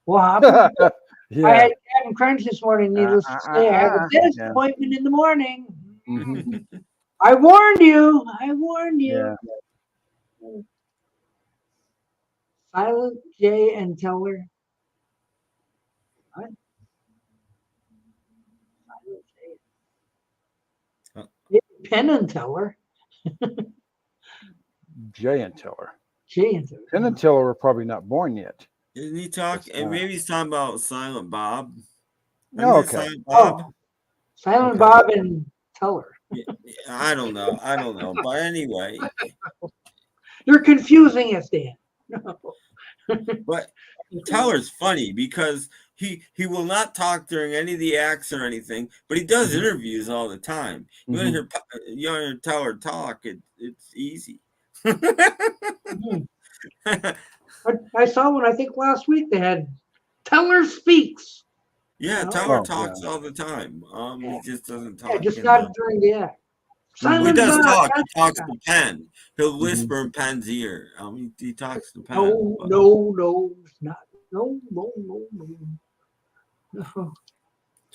what happened? I had Captain Crunch this morning. Needless to say, I had a dentist appointment in the morning. I warned you. Yeah. Silent J and Teller. What? Penn and Teller. Jay and Teller. Penn and Teller were probably not born yet. Isn't he talking? And maybe he's talking about Silent Bob. No, okay. Silent Bob? Silent Bob and Teller. I don't know. But anyway. You're confusing us, Dan. No. But Teller's funny because he will not talk during any of the acts or anything, but he does interviews all the time. You want to hear Teller talk, it's easy. I saw one, I think last week they had Teller Speaks. Yeah, Teller talks all the time. He just doesn't talk. Yeah, just not during the act. He does talk. He talks to Penn. He'll whisper in Penn's ear. He talks to Penn. No, not. No.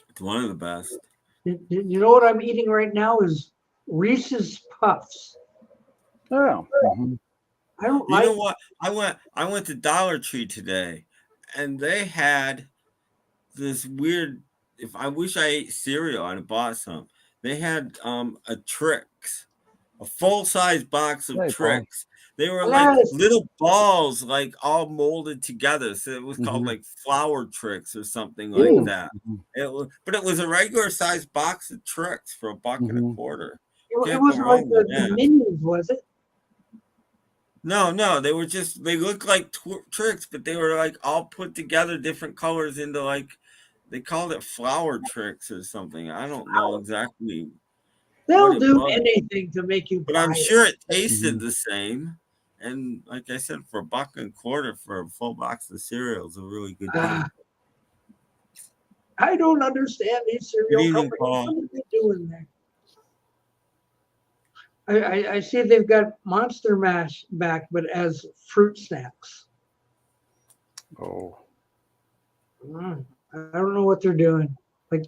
It's one of the best. You know what I'm eating right now is Reese's Puffs. Oh. I don't like. You know what? I went to Dollar Tree today, and they had this weird. If I wish I ate cereal, I'd have bought some. They had a Trix, a full-size box of Trix. They were like little balls, like all molded together. So it was called like flour Trix or something like that. But it was a regular size box of Trix for $1.25. It wasn't like the Minions, was it? No, they looked like Trix, but they were like all put together, different colors into like. They called it flour Trix or something. I don't know exactly. They'll do anything to make you. But I'm sure it tasted the same. And like I said, for $1.25 for a full box of cereal is a really good deal. I don't understand these cereal companies. What are they doing there? I see they've got Monster Mash back, but as fruit snacks. Oh. I don't know what they're doing. Like,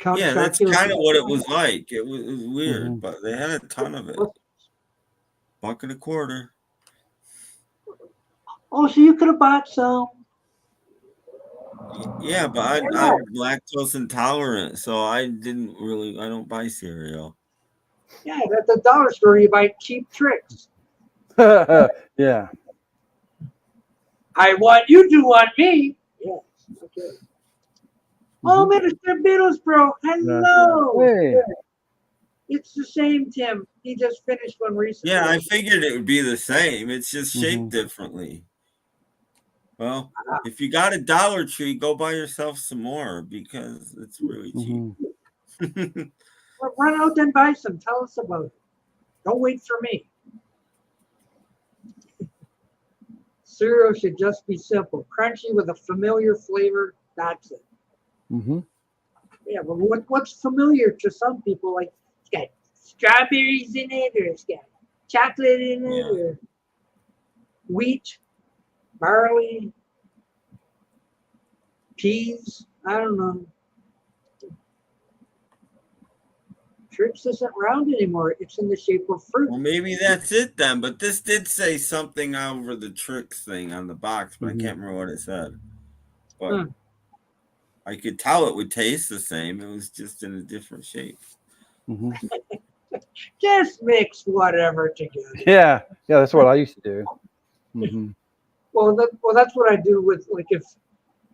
that's kind of what it was like. It was weird, but they had a ton of it. $1.25. Oh, so you could have bought some. Yeah, but I'm lactose intolerant, so I don't buy cereal. Yeah, at the dollar store you buy cheap tricks. Yeah. I want you to want me. Yes. Okay. Oh, Minister Middlesbrough, hello. Hey. It's the same, Tim. He just finished one recently. Yeah, I figured it would be the same. It's just shaped differently. Well, if you got a Dollar Tree, go buy yourself some more because it's really cheap. Well, run out and buy some. Tell us about it. Don't wait for me. Cereal should just be simple. Crunchy with a familiar flavor. That's it. Yeah, but what's familiar to some people? Like, it's got strawberries in it, or it's got chocolate in it, or wheat, barley, peas. I don't know. Trix isn't round anymore. It's in the shape of fruit. Well, maybe that's it then. But this did say something over the Trix thing on the box, but I can't remember what it said. But I could tell it would taste the same. It was just in a different shape. Just mix whatever together. Yeah, that's what I used to do. Well, that's what I do with, like, if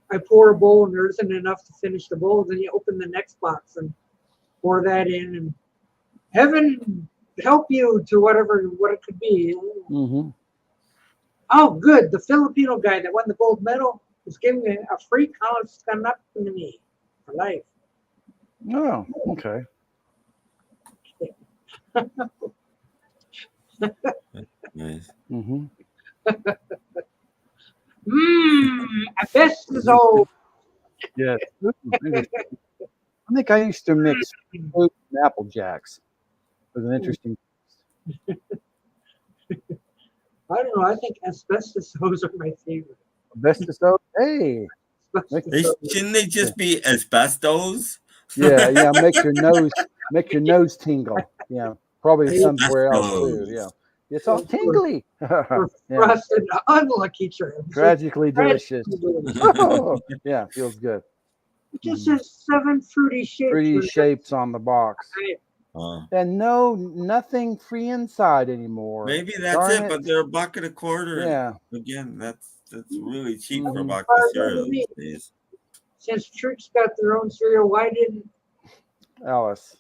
I pour a bowl and there isn't enough to finish the bowl, then you open the next box and pour that in, and heaven help you to what it could be. Oh, good. The Filipino guy that won the gold medal is giving me a free college me for life. Oh, okay. Nice. Asbestos. Yeah. I think I used to mix fruit and Apple Jacks. It was an interesting. I don't know. I think asbestos are my favorite. Asbestos? Hey. Shouldn't they just be asbestos? Yeah. Make your nose tingle. Yeah. Probably somewhere else too. Yeah. It's all tingly. Frosted, unlucky terms. Tragically delicious. Oh, yeah, feels good. It just says 7 fruity shapes. Fruity shapes on the box. And nothing free inside anymore. Maybe that's it, but they're $1.25. Yeah. Again, that's really cheap for a box of cereal these days. Since Trix got their own cereal, why didn't Alice?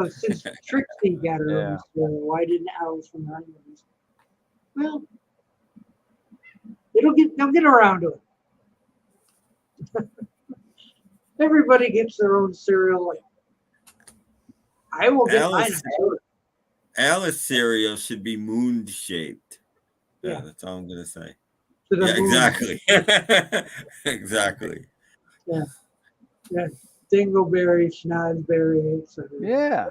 Since Trixie got her own cereal, why didn't Alice from Onions? Well, they'll get around to it. Everybody gets their own cereal. I will get mine. Alice cereal should be moon shaped. Yeah, that's all I'm gonna say. Yeah, moon. Exactly. Yeah. Dingleberry, schnozberry, etc. Yeah.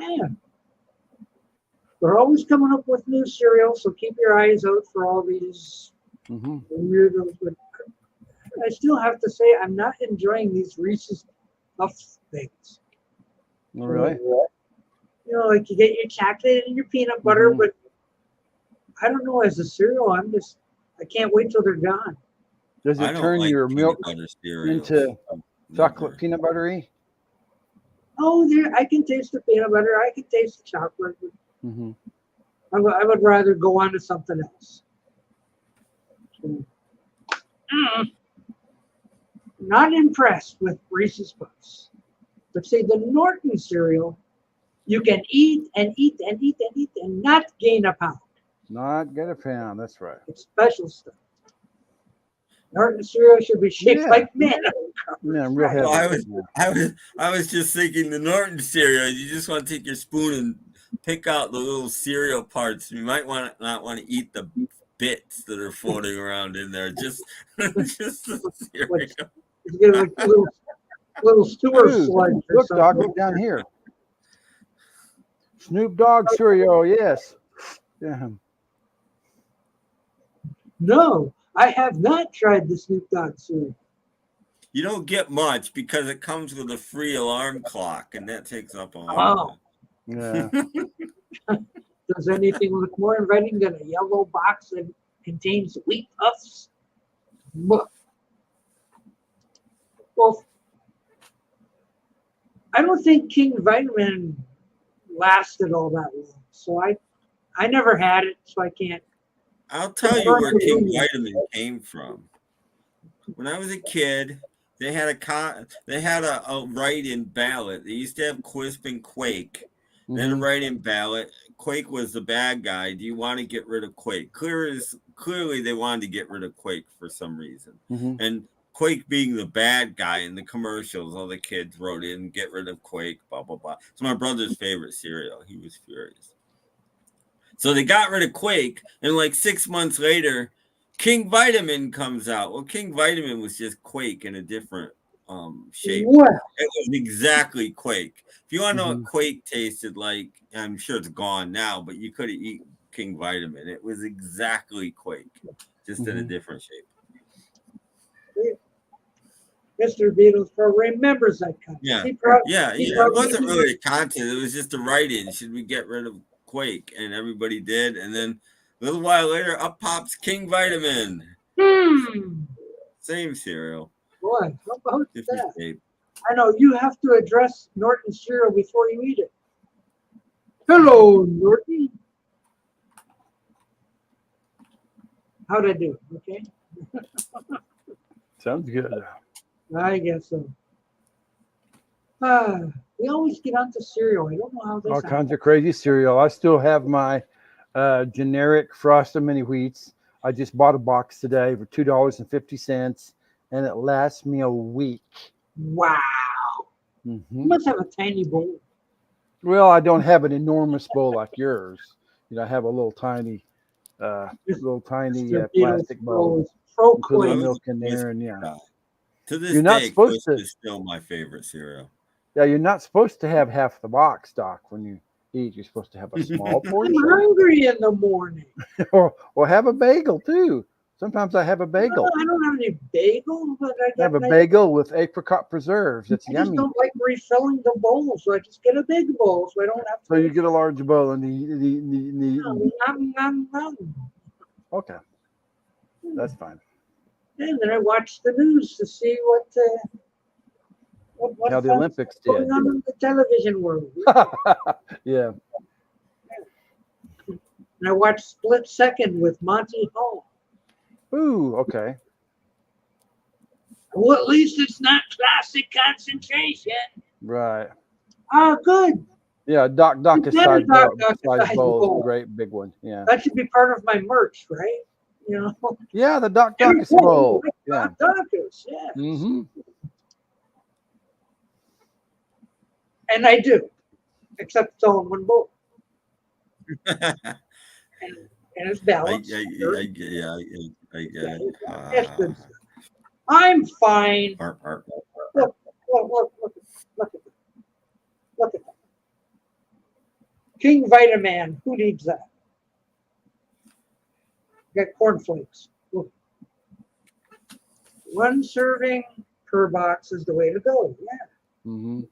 Yeah. We're always coming up with new cereal, so keep your eyes out for all these weirdos. But I still have to say, I'm not enjoying these Reese's Puffs things. Oh, really? Like you get your chocolate and your peanut butter, but I don't know, as a cereal, I can't wait till they're gone. Does it turn your milk into chocolate peanut buttery? Oh, I can taste the peanut butter. I can taste the chocolate. I would rather go on to something else. Not impressed with Reese's Puffs. But say the Norton cereal, you can eat and eat and eat and eat and not gain a pound. Not get a pound. That's right. It's special stuff. Norton cereal should be shaped like men. Yeah, real heavy. Well, I was just thinking the Norton cereal. You just want to take your spoon and pick out the little cereal parts. You might not want to eat the bits that are floating around in there. Just the cereal. You get like a little Stewart sludge. Look, Doc, look down here. Snoop Dogg cereal, yes. Yeah. No, I have not tried the Snoop Dogg cereal. You don't get much because it comes with a free alarm clock, and that takes up a lot. Yeah. Does anything look more inviting than a yellow box that contains wheat puffs? Well, I don't think King Vitamin lasted all that long, so I never had it, so I can't. I'll tell you where King Vitamin came from. When I was a kid, they had a write-in ballot. They used to have Quisp and Quake. Then a write-in ballot. Quake was the bad guy. Do you want to get rid of Quake? Clearly, they wanted to get rid of Quake for some reason. And Quake being the bad guy in the commercials, all the kids wrote in, get rid of Quake, blah, blah, blah. It's my brother's favorite cereal. He was furious. So they got rid of Quake, and like 6 months later, King Vitamin comes out. Well, King Vitamin was just Quake in a different shape. What? It was exactly Quake. If you want to know what Quake tasted like, I'm sure it's gone now, but you could have eaten King Vitamin. It was exactly Quake, just in a different shape. Mr. Beatles remembers that kind. Yeah, it wasn't really a contest. It was just a write-in. Should we get rid of Quake? And everybody did. And then a little while later, up pops King Vitamin. Same cereal. Boy, how about Different that? shape. I know you have to address Norton cereal before you eat it. Hello, Norton. How'd I do? Okay. Sounds good. I guess so. We always get onto cereal. I don't know how this All kinds of crazy cereal. I still have my generic Frosted Mini Wheats. I just bought a box today for $2.50, and it lasts me a week. Wow. You must have a tiny bowl. Well, I don't have an enormous bowl like yours. You know, I have a little tiny plastic bowl. Put a little milk in there, and To this You're not day, supposed Quisp to- is still my favorite cereal. Yeah, you're not supposed to have half the box, Doc, when you eat. You're supposed to have a small I'm portion. hungry in the morning. or have a bagel, too. Sometimes I have a bagel. No, I don't have any bagel, but I have a bagel with apricot preserves. It's I just yummy. don't like refilling the bowl, so I just get a big bowl, so I don't have to. So you get a large bowl and okay, that's fine. And then I watch the news to see what How the Olympics did. going on in the television world. Yeah. And I watch Split Second with Monty Hall. Ooh, okay. Well, at least it's not classic concentration. Right. Oh, good. Yeah, Doc is better size Doc bowl. size bowl. Great big one. Yeah. That should be part of my merch, right? You know. Yeah, the Doc is bowl. Yeah. Docus, yeah. Mm-hmm. And I do, except it's all in one bowl. And it's balanced. I get it. It's good stuff. I'm fine. Arp, arp. Look at that. Look at that. King Vitamin. Who needs that? Got cornflakes. Look. One serving per box is the way to go. Yeah, Mm-hmm.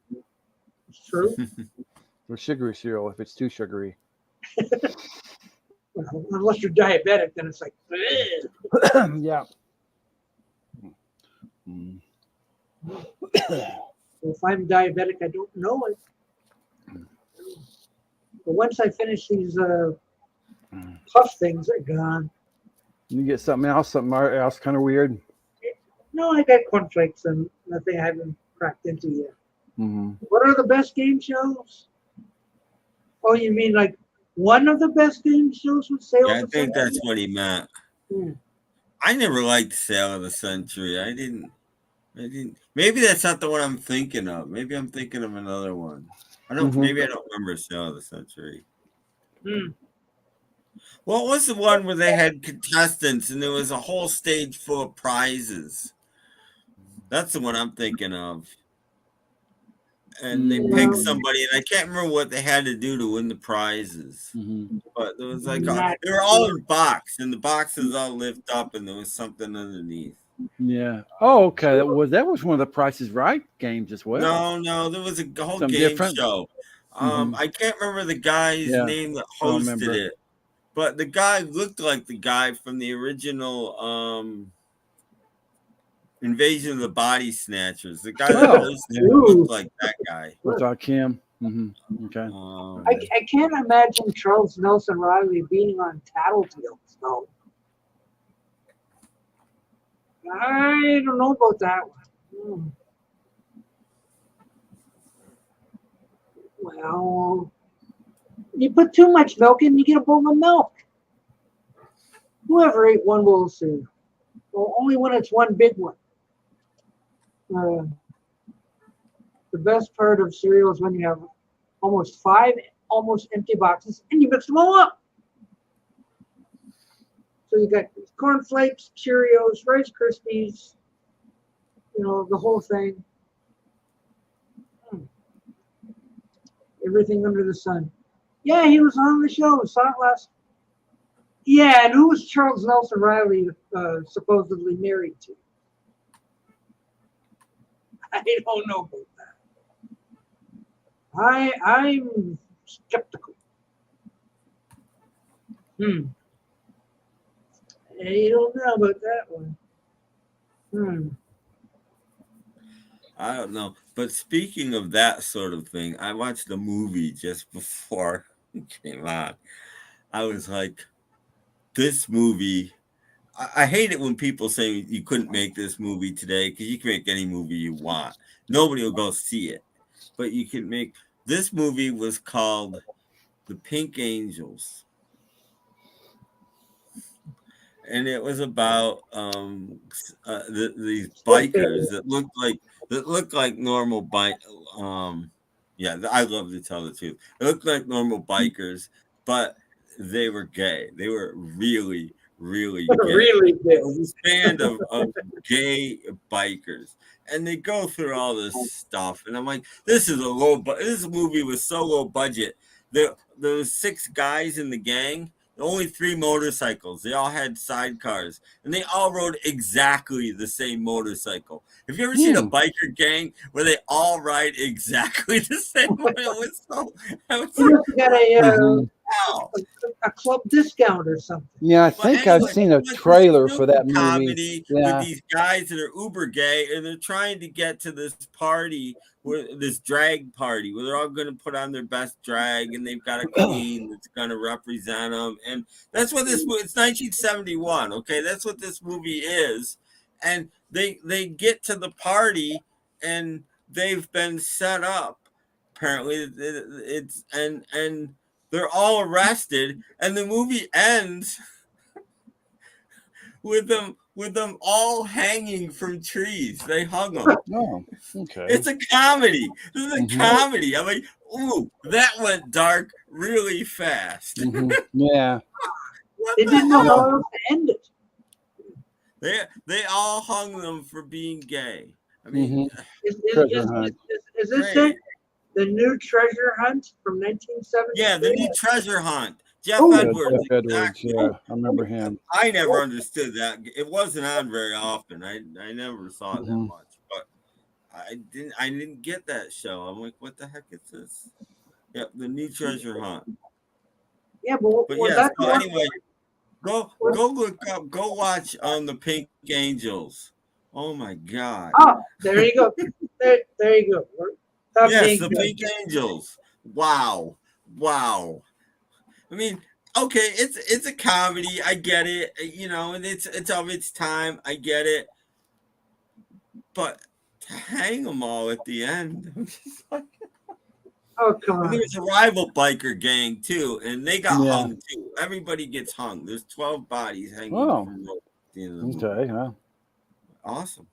it's true. Or sugary cereal if it's too sugary. Well, unless you're diabetic, then it's like, ugh. Yeah. If I'm diabetic, I don't know it. But once I finish these puff things, they're gone. You get something else kind of weird. No, I got cornflakes and nothing I haven't cracked into yet. Mm-hmm. What are the best game shows? Oh, you mean like one of the best game shows with Sale Yeah, I of the think Century? that's what he meant. Yeah. I never liked Sale of the Century. I didn't. Maybe that's not the one I'm thinking of. Maybe I'm thinking of another one. I don't. Maybe I don't remember Sale of the Century. What was the one where they had contestants and there was a whole stage full of prizes? That's the one I'm thinking of. And they picked somebody, and I can't remember what they had to do to win the prizes. Mm-hmm. But there was like they were all in box, and the boxes all lift up, and there was something underneath. Yeah. Oh, okay. That was one of the Price is Right games as well. No, there was a whole Some game different? show. I can't remember the guy's name that hosted it, but the guy looked like the guy from the original Invasion of the Body Snatchers. The guy that hosted it looked like that guy. Without Kim. Okay. I can't imagine Charles Nelson Riley being on Tattletales, though. I don't know about that one. Well, you put too much milk in, you get a bowl of milk. Whoever ate one bowl of cereal? Well, only when it's one big one. The best part of cereal is when you have almost 5 almost empty boxes and you mix them all up. So you got Corn Flakes, Cheerios, Rice Krispies, the whole thing. Everything under the sun. Yeah, he was on the show. Saw it last. Yeah, and who was Charles Nelson Riley supposedly married to? I don't know about that. I'm skeptical. I don't know about that one. I don't know. But speaking of that sort of thing, I watched the movie just before it came on. I was like, this movie, I hate it when people say you couldn't make this movie today because you can make any movie you want. Nobody will go see it. But you can make, this movie was called The Pink Angels. And it was about these bikers that looked like normal bike. I love to tell the truth. They looked like normal bikers, but they were gay. They were really, really gay. Really gay. It was a band of gay bikers, and they go through all this stuff. And I'm like, this movie was so low budget. There was 6 guys in the gang. Only 3 motorcycles. They all had sidecars, and they all rode exactly the same motorcycle. Have you ever seen a biker gang where they all ride exactly the same way? It was so. You got a club discount or something. Yeah, I think I've seen a trailer for that movie. Comedy with these guys that are uber gay, and they're trying to get to this party, this drag party, where they're all going to put on their best drag, and they've got a queen that's going to represent them. And that's what this movie. It's 1971. Okay, that's what this movie is. And they get to the party, and they've been set up. Apparently, it's and they're all arrested, and the movie ends with them all hanging from trees. They hung them. Oh, okay. It's a comedy. This is a comedy. I'm like, ooh, that went dark really fast. Yeah. They didn't know how else to end it. They all hung them for being gay. I mean, Is this it? The new Treasure Hunt from 1970? Yeah, the new Treasure Hunt. Jeff Edwards. Exactly. Yeah, I remember him. I never understood that. It wasn't on very often. I never saw it that much. But I didn't get that show. I'm like, what the heck is this? Yep, the new Treasure Hunt. Yeah, but yeah, so anyway, go look up, go watch The Pink Angels. Oh my God. Oh, there you go. There you go. Yes, The Pink Angels. Wow. I mean, okay, it's a comedy. I get it, and it's of its time. I get it, but to hang them all at the end, I'm just like, oh come on. There's a rival biker gang too, and they got hung too. Everybody gets hung. There's 12 bodies hanging from rope at the end of the movie. Huh? Awesome.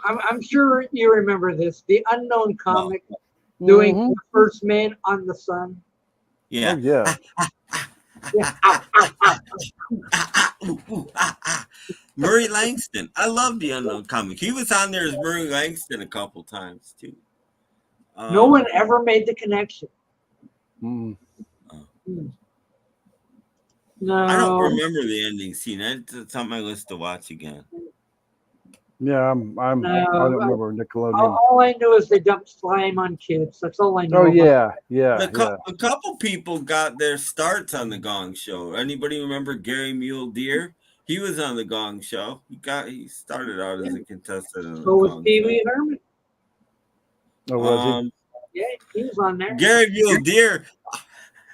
I'm sure you remember this. The Unknown Comic doing the First Man on the Sun. Yeah. Murray Langston. I love the Unknown Comic. He was on there as Murray Langston a couple times too. No one ever made the connection. No. I don't remember the ending scene. It's on my list to watch again. Yeah, I don't remember Nickelodeon. All I knew is they dumped slime on kids. That's all I know. Oh about. yeah. A couple people got their starts on the Gong Show. Anybody remember Gary Mule Deer? He was on the Gong Show. He started out as a contestant on the So was Gong Pee Show. Wee Herman. Oh, was Yeah, he was on there. Gary Mule Deer.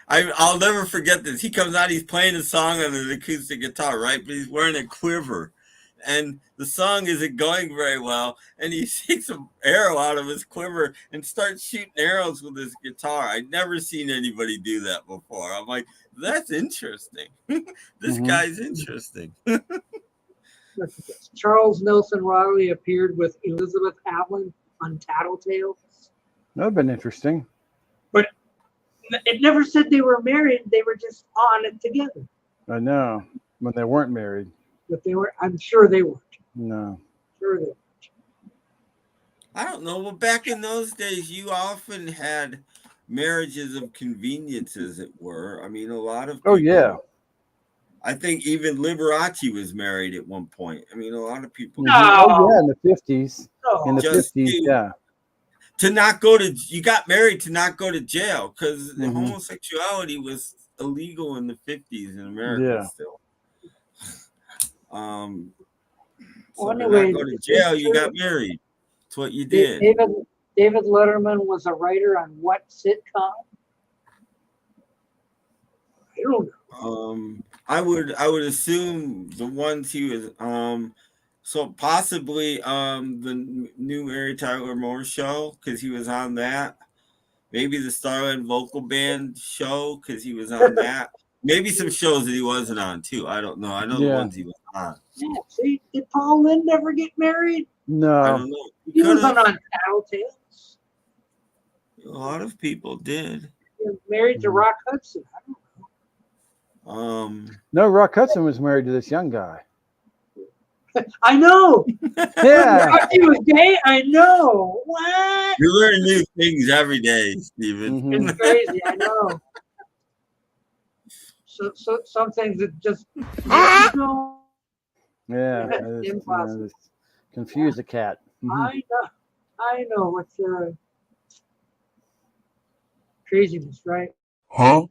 I'll never forget this. He comes out, he's playing a song on an acoustic guitar, right? But he's wearing a quiver. And the song isn't going very well. And he takes an arrow out of his quiver and starts shooting arrows with his guitar. I'd never seen anybody do that before. I'm like, that's interesting. This guy's interesting. Charles Nelson Riley appeared with Elizabeth Allen on Tattletales. That would have been interesting. But it never said they were married. They were just on it together. I know. When they weren't married. But they were. I'm sure they weren't. No. Sure they weren't. I don't know. Well, back in those days, you often had marriages of convenience, as it were. I mean, a lot of people, Oh yeah. I think even Liberace was married at one point. I mean, a lot of people. No. Oh yeah, in the 50s. No. In the Just 50s, yeah. To not go to, you got married to not go to jail because homosexuality was illegal in the 50s in America still. So anyway, to not go to jail, you got married. That's what you did. David Letterman was a writer on what sitcom? I don't know. I would assume the ones he was so possibly the new Mary Tyler Moore show because he was on that. Maybe the Starland Vocal Band show because he was on that. Maybe some shows that he wasn't on too. I don't know. I know the ones he was on. Yeah, see, did Paul Lynde ever get married? No. I don't know. He wasn't on Tattletales. A lot of people did. He was married to Rock Hudson. I don't know. No, Rock Hudson was married to this young guy. I know. Yeah. He was gay. I know. What? You learn new things every day, Stephen. It's crazy. I know. So some things that just Yeah. impossible. Just confuse the cat. I know what's craziness, right? Huh?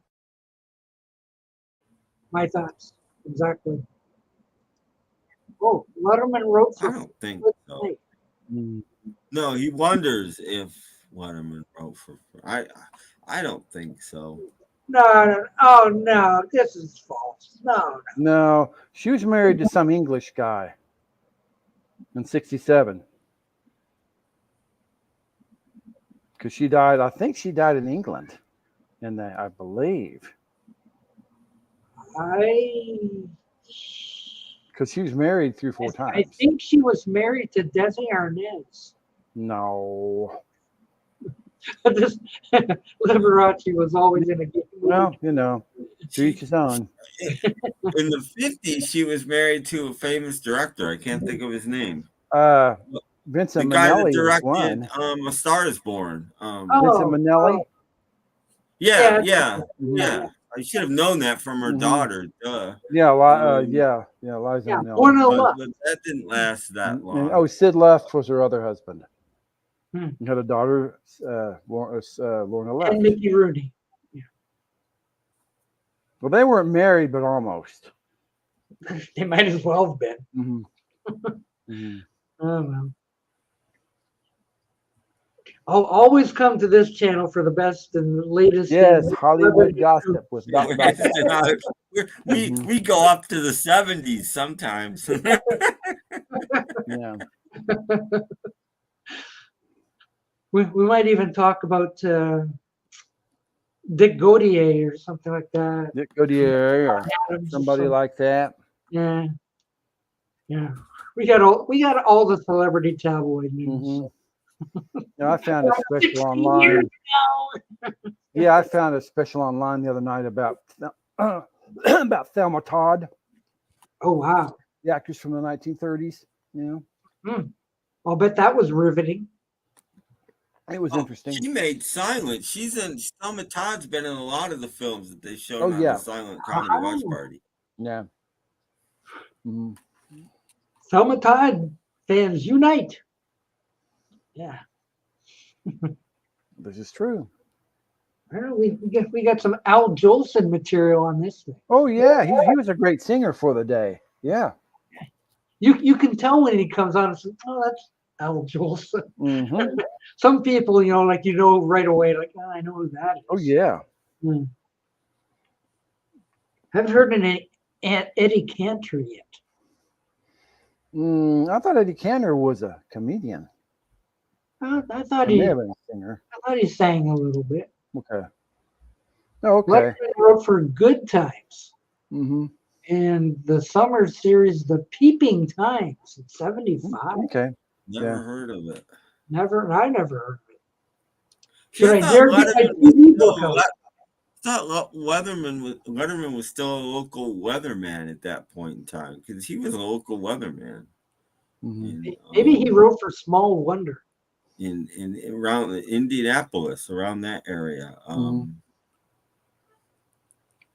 My thoughts. Exactly. Oh, Letterman wrote I for don't think Good so. Night. No, he wonders if Letterman wrote for. I don't think so. No. Oh, no. This is false. No. No, she was married to some English guy in 67. Because she died, I think she died in England. And I believe. Because she was married 3 or 4 times. I think she was married to Desi Arnaz. No. This Liberace was always in a gay movie. Well, you know, to each his own. In the 50s, she was married to a famous director. I can't think of his name. Vincent The guy that Minnelli was one. directed A Star Is Born. Vincent Minnelli. Yeah. I should have known that from her daughter. Duh. Yeah, Liza Minnelli. Lorna Luft. But that didn't last that long. And, Sid Luft was her other husband. Hmm. He had a daughter, Lorna Luft. And Mickey Rooney. Well, they weren't married, but almost. They might as well have been. Oh, well. I'll always come to this channel for the best and latest. Yes, Hollywood gossip with Doc Gossip. We go up to the 70s sometimes. Yeah. We might even talk about Dick Gautier or something like that. Dick Gautier or somebody like that. Yeah. We got all the celebrity tabloid news. I found a special online. Yeah, I found a special online the other night about Thelma Todd. Oh wow! The actress from the 1930s. I'll bet that was riveting. It was interesting. She made Silent. Thelma Todd's been in a lot of the films that they showed on the Silent Comedy Watch Party. Yeah. Thelma Todd Fans unite. Yeah. This is true. I don't know, we got some Al Jolson material on this thing. Oh yeah, he was a great singer for the day. Yeah. You can tell when he comes on and says, "Oh, that's Al Jolson." Mm-hmm. Some people, like right away, like, oh, I know who that is. Oh yeah. Haven't heard any Eddie Cantor yet. I thought Eddie Cantor was a comedian. I thought He he may have been a singer. sang a little bit. Okay. Oh, okay. Letterman wrote for Good Times Mm-hmm. and the summer series The Peeping Times in '75. Okay. Never heard of it. I never heard of it. See, Should I thought dare get my Letterman was TV still- book out? I thought Letterman was still a local weatherman at that point in time because he was a local weatherman. Mm-hmm. Maybe he wrote for Small Wonder. in around Indianapolis, around that area.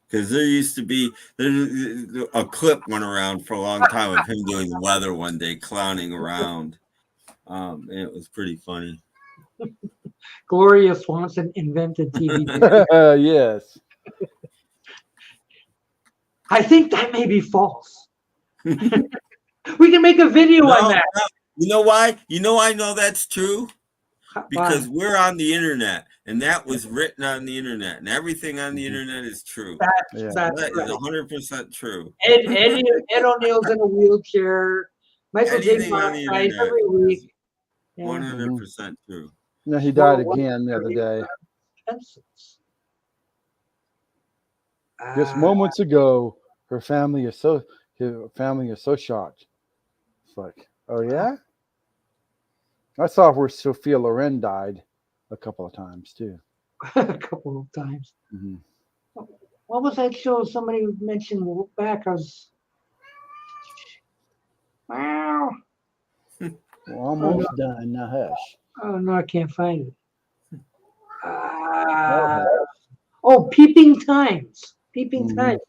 Because there used to be a clip went around for a long time of him doing the weather one day, clowning around. And it was pretty funny. Gloria Swanson invented TV. Yes. I think that may be false. We can make a video on that. No, you know why? You know I know that's true? Because we're on the internet, and that was written on the internet, and everything on the internet is true. That's That right. is 100% true. Ed O'Neill's in a wheelchair. Michael J. Anything on Fox the dies internet every week. Yeah. 100% true. No, he died again the other day. Pencils. Just moments ago, her family is so shocked. It's like, oh yeah. I saw where Sophia Loren died a couple of times too. A couple of times. Mm-hmm. What was that show somebody mentioned back? Wow. We're almost done. Now hush. Oh, no, I can't find it. Oh, Peeping Times. Peeping Times.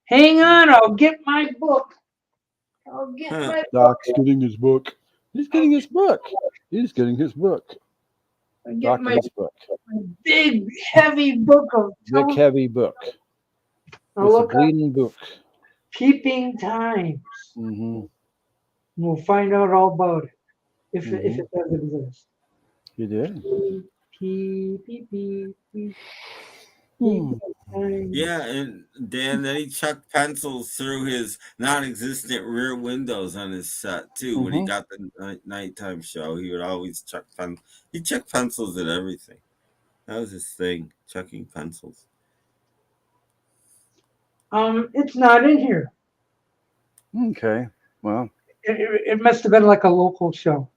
Hang on, I'll get my book. Doc's getting his book. He's getting his book. He's getting his book. I'll get Doc my his book. big, heavy book of Big heavy book. I'll It's a look up bleeding book. Peeping Times. Mm-hmm. We'll find out all about it if it does exist. You did. Yeah, and Dan, then he chucked pencils through his non-existent rear windows on his set too. When he got the nighttime show, he would always chuck pencils. He chucked pencils at everything. That was his thing, chucking pencils. It's not in here. Okay. Well, it must have been like a local show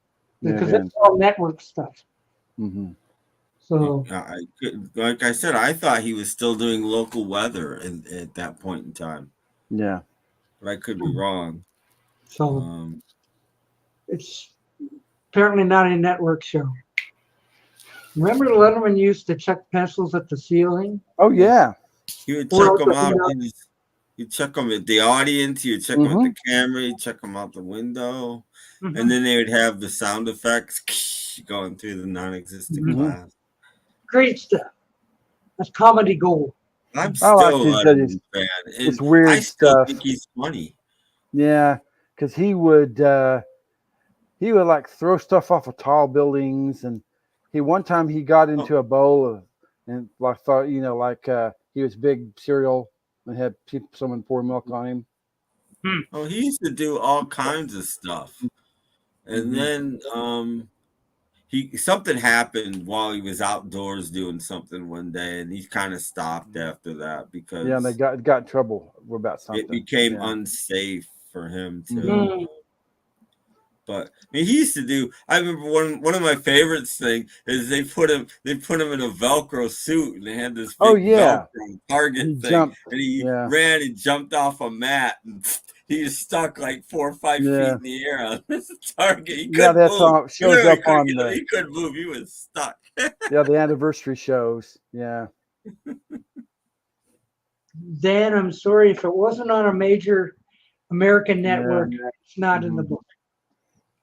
because it's all network stuff. Mm-hmm. So, like I said, I thought he was still doing local weather at that point in time. Yeah, but I could be wrong. So it's apparently not a network show. Remember Letterman used to chuck pencils at the ceiling? Oh yeah. He would chuck them out. He'd chuck them at the audience. He would chuck them at the camera. He'd chuck them out the window. And then they would have the sound effects going through the non-existent glass. Great stuff. That's comedy gold. I'm still a Letterman fan. It's weird I still stuff. think he's funny. Yeah, because he would like throw stuff off of tall buildings, and one time he got into a bowl of, and like thought he was big cereal and had someone pour milk on him. Oh, he used to do all kinds of stuff, and then something happened while he was outdoors doing something one day, and he kind of stopped after that because they got in trouble about something. It became unsafe for him to. But I mean, he used to do. I remember one of my favorites thing is they put him in a Velcro suit, and they had this big Velcro target thing, and he ran and jumped off a mat, and he was stuck like 4 or 5 feet in the air on this target. He couldn't that's move. how it shows up on the. He couldn't move. He was stuck. The anniversary shows. Yeah. Dan, I'm sorry if it wasn't on a major American network. It's not in the book.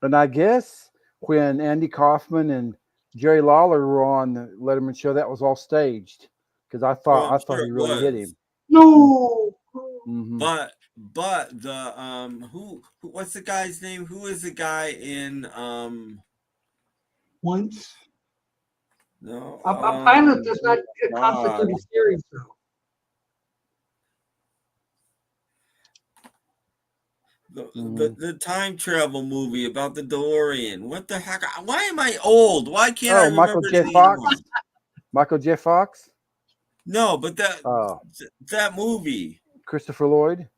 And I guess when Andy Kaufman and Jerry Lawler were on the Letterman show, that was all staged because I thought I'm I thought sure he it really hit was. him. No. Mhm. But the who what's the guy's name? Who is the guy in Once. no A pilot does not constitute a series, though. the time travel movie about the DeLorean. What the heck? Why am I old? Why can't I Oh, Michael remember J. the Fox. names? Michael J. Fox. No, but that movie. Christopher Lloyd.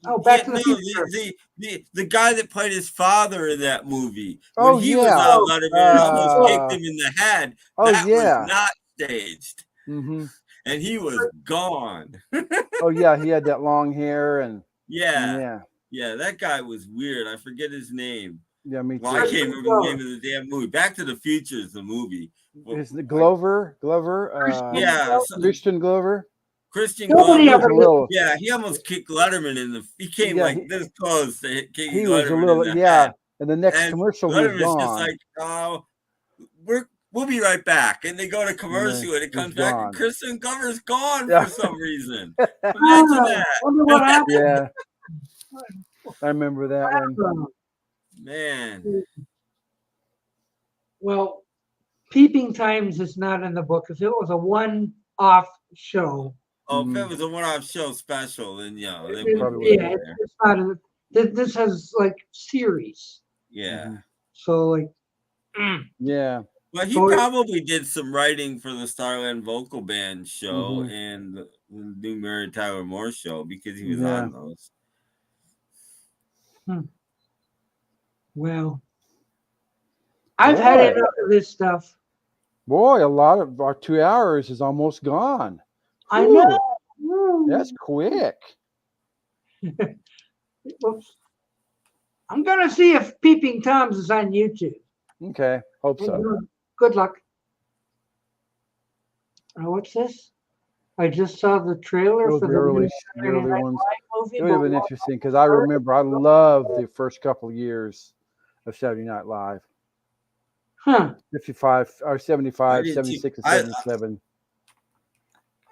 Oh, Back to the no, Future. the guy that played his father in that movie. Oh, When he was yeah. on Letterman and almost kicked him in the head. Oh, That yeah. was not staged. Mm-hmm. And he was gone. Oh, yeah. He had that long hair and Yeah, that guy was weird. I forget his name. Yeah, me too. Well, I can't remember the name of the damn movie. Back to the Future is the movie. Is the Glover? Yeah, Christian Glover. Christian Nobody Glover. ever Yeah, he almost kicked Letterman in the. He came like this close to kicking He was Letterman a little in the head. And the next And commercial, he was Letterman's just gone. like, "Oh, we'll be right back," and they go to commercial, and it comes back, and Christian Glover's gone for some reason. Imagine that. Wonder what happened. Yeah, I remember that one. Man. Well, Peeping Times is not in the book. If it was a one-off show. Oh, if it was a one-off show special, then yeah, they it's not. This has like series. Yeah. So like. Yeah. Well, he probably did some writing for the Starland Vocal Band show and the new Mary Tyler Moore show because he was on those. Well, I've had enough of this stuff. Boy, a lot of our 2 hours is almost gone. I know. That's quick. Oops. I'm gonna see if Peeping Toms is on YouTube. Okay, hope so. Good luck. What's this? I just saw the trailer for the early ones. It would have been interesting because I remember I loved the first couple of years of Saturday Night Live. 55 or 75, 76, and 77.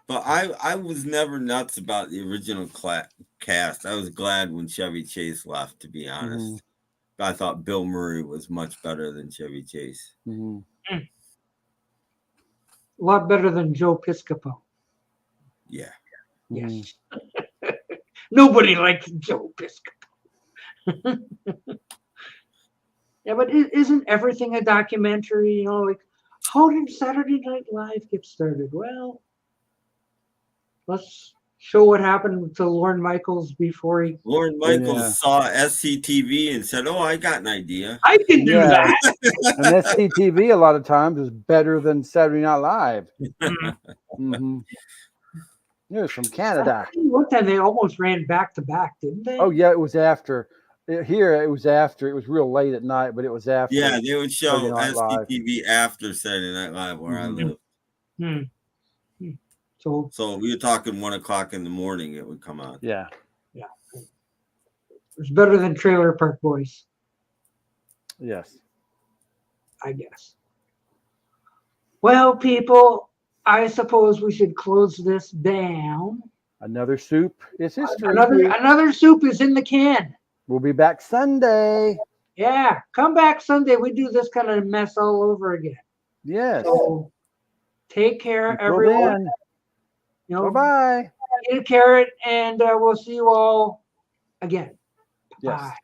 But I was never nuts about the original cast. I was glad when Chevy Chase left, to be honest. I thought Bill Murray was much better than Chevy Chase. A lot better than Joe Piscopo. Yeah. Yes. Nobody likes Joe Piscopo. Yeah, but isn't everything a documentary? You know, like how did Saturday Night Live get started? Well, let's show what happened to Lorne Michaels before he. Lorne Michaels saw SCTV and said, "Oh, I got an idea. I can do that." And SCTV a lot of times is better than Saturday Night Live. It was from Canada. One time they almost ran back to back, didn't they? Oh yeah, it was after. Here it was after. It was real late at night, but it was after. Yeah, they would show SCTV after Saturday Night Live where I live. So we were talking 1 o'clock in the morning. It would come on. Yeah. It's better than Trailer Park Boys. Yes. I guess. Well, people, I suppose we should close this down. Another soup is history. Another soup is in the can. We'll be back Sunday. Yeah, come back Sunday. We do this kind of mess all over again. Yes. So take care, everyone. Bye-bye. Eat a carrot, and we'll see you all again. Yes. Bye.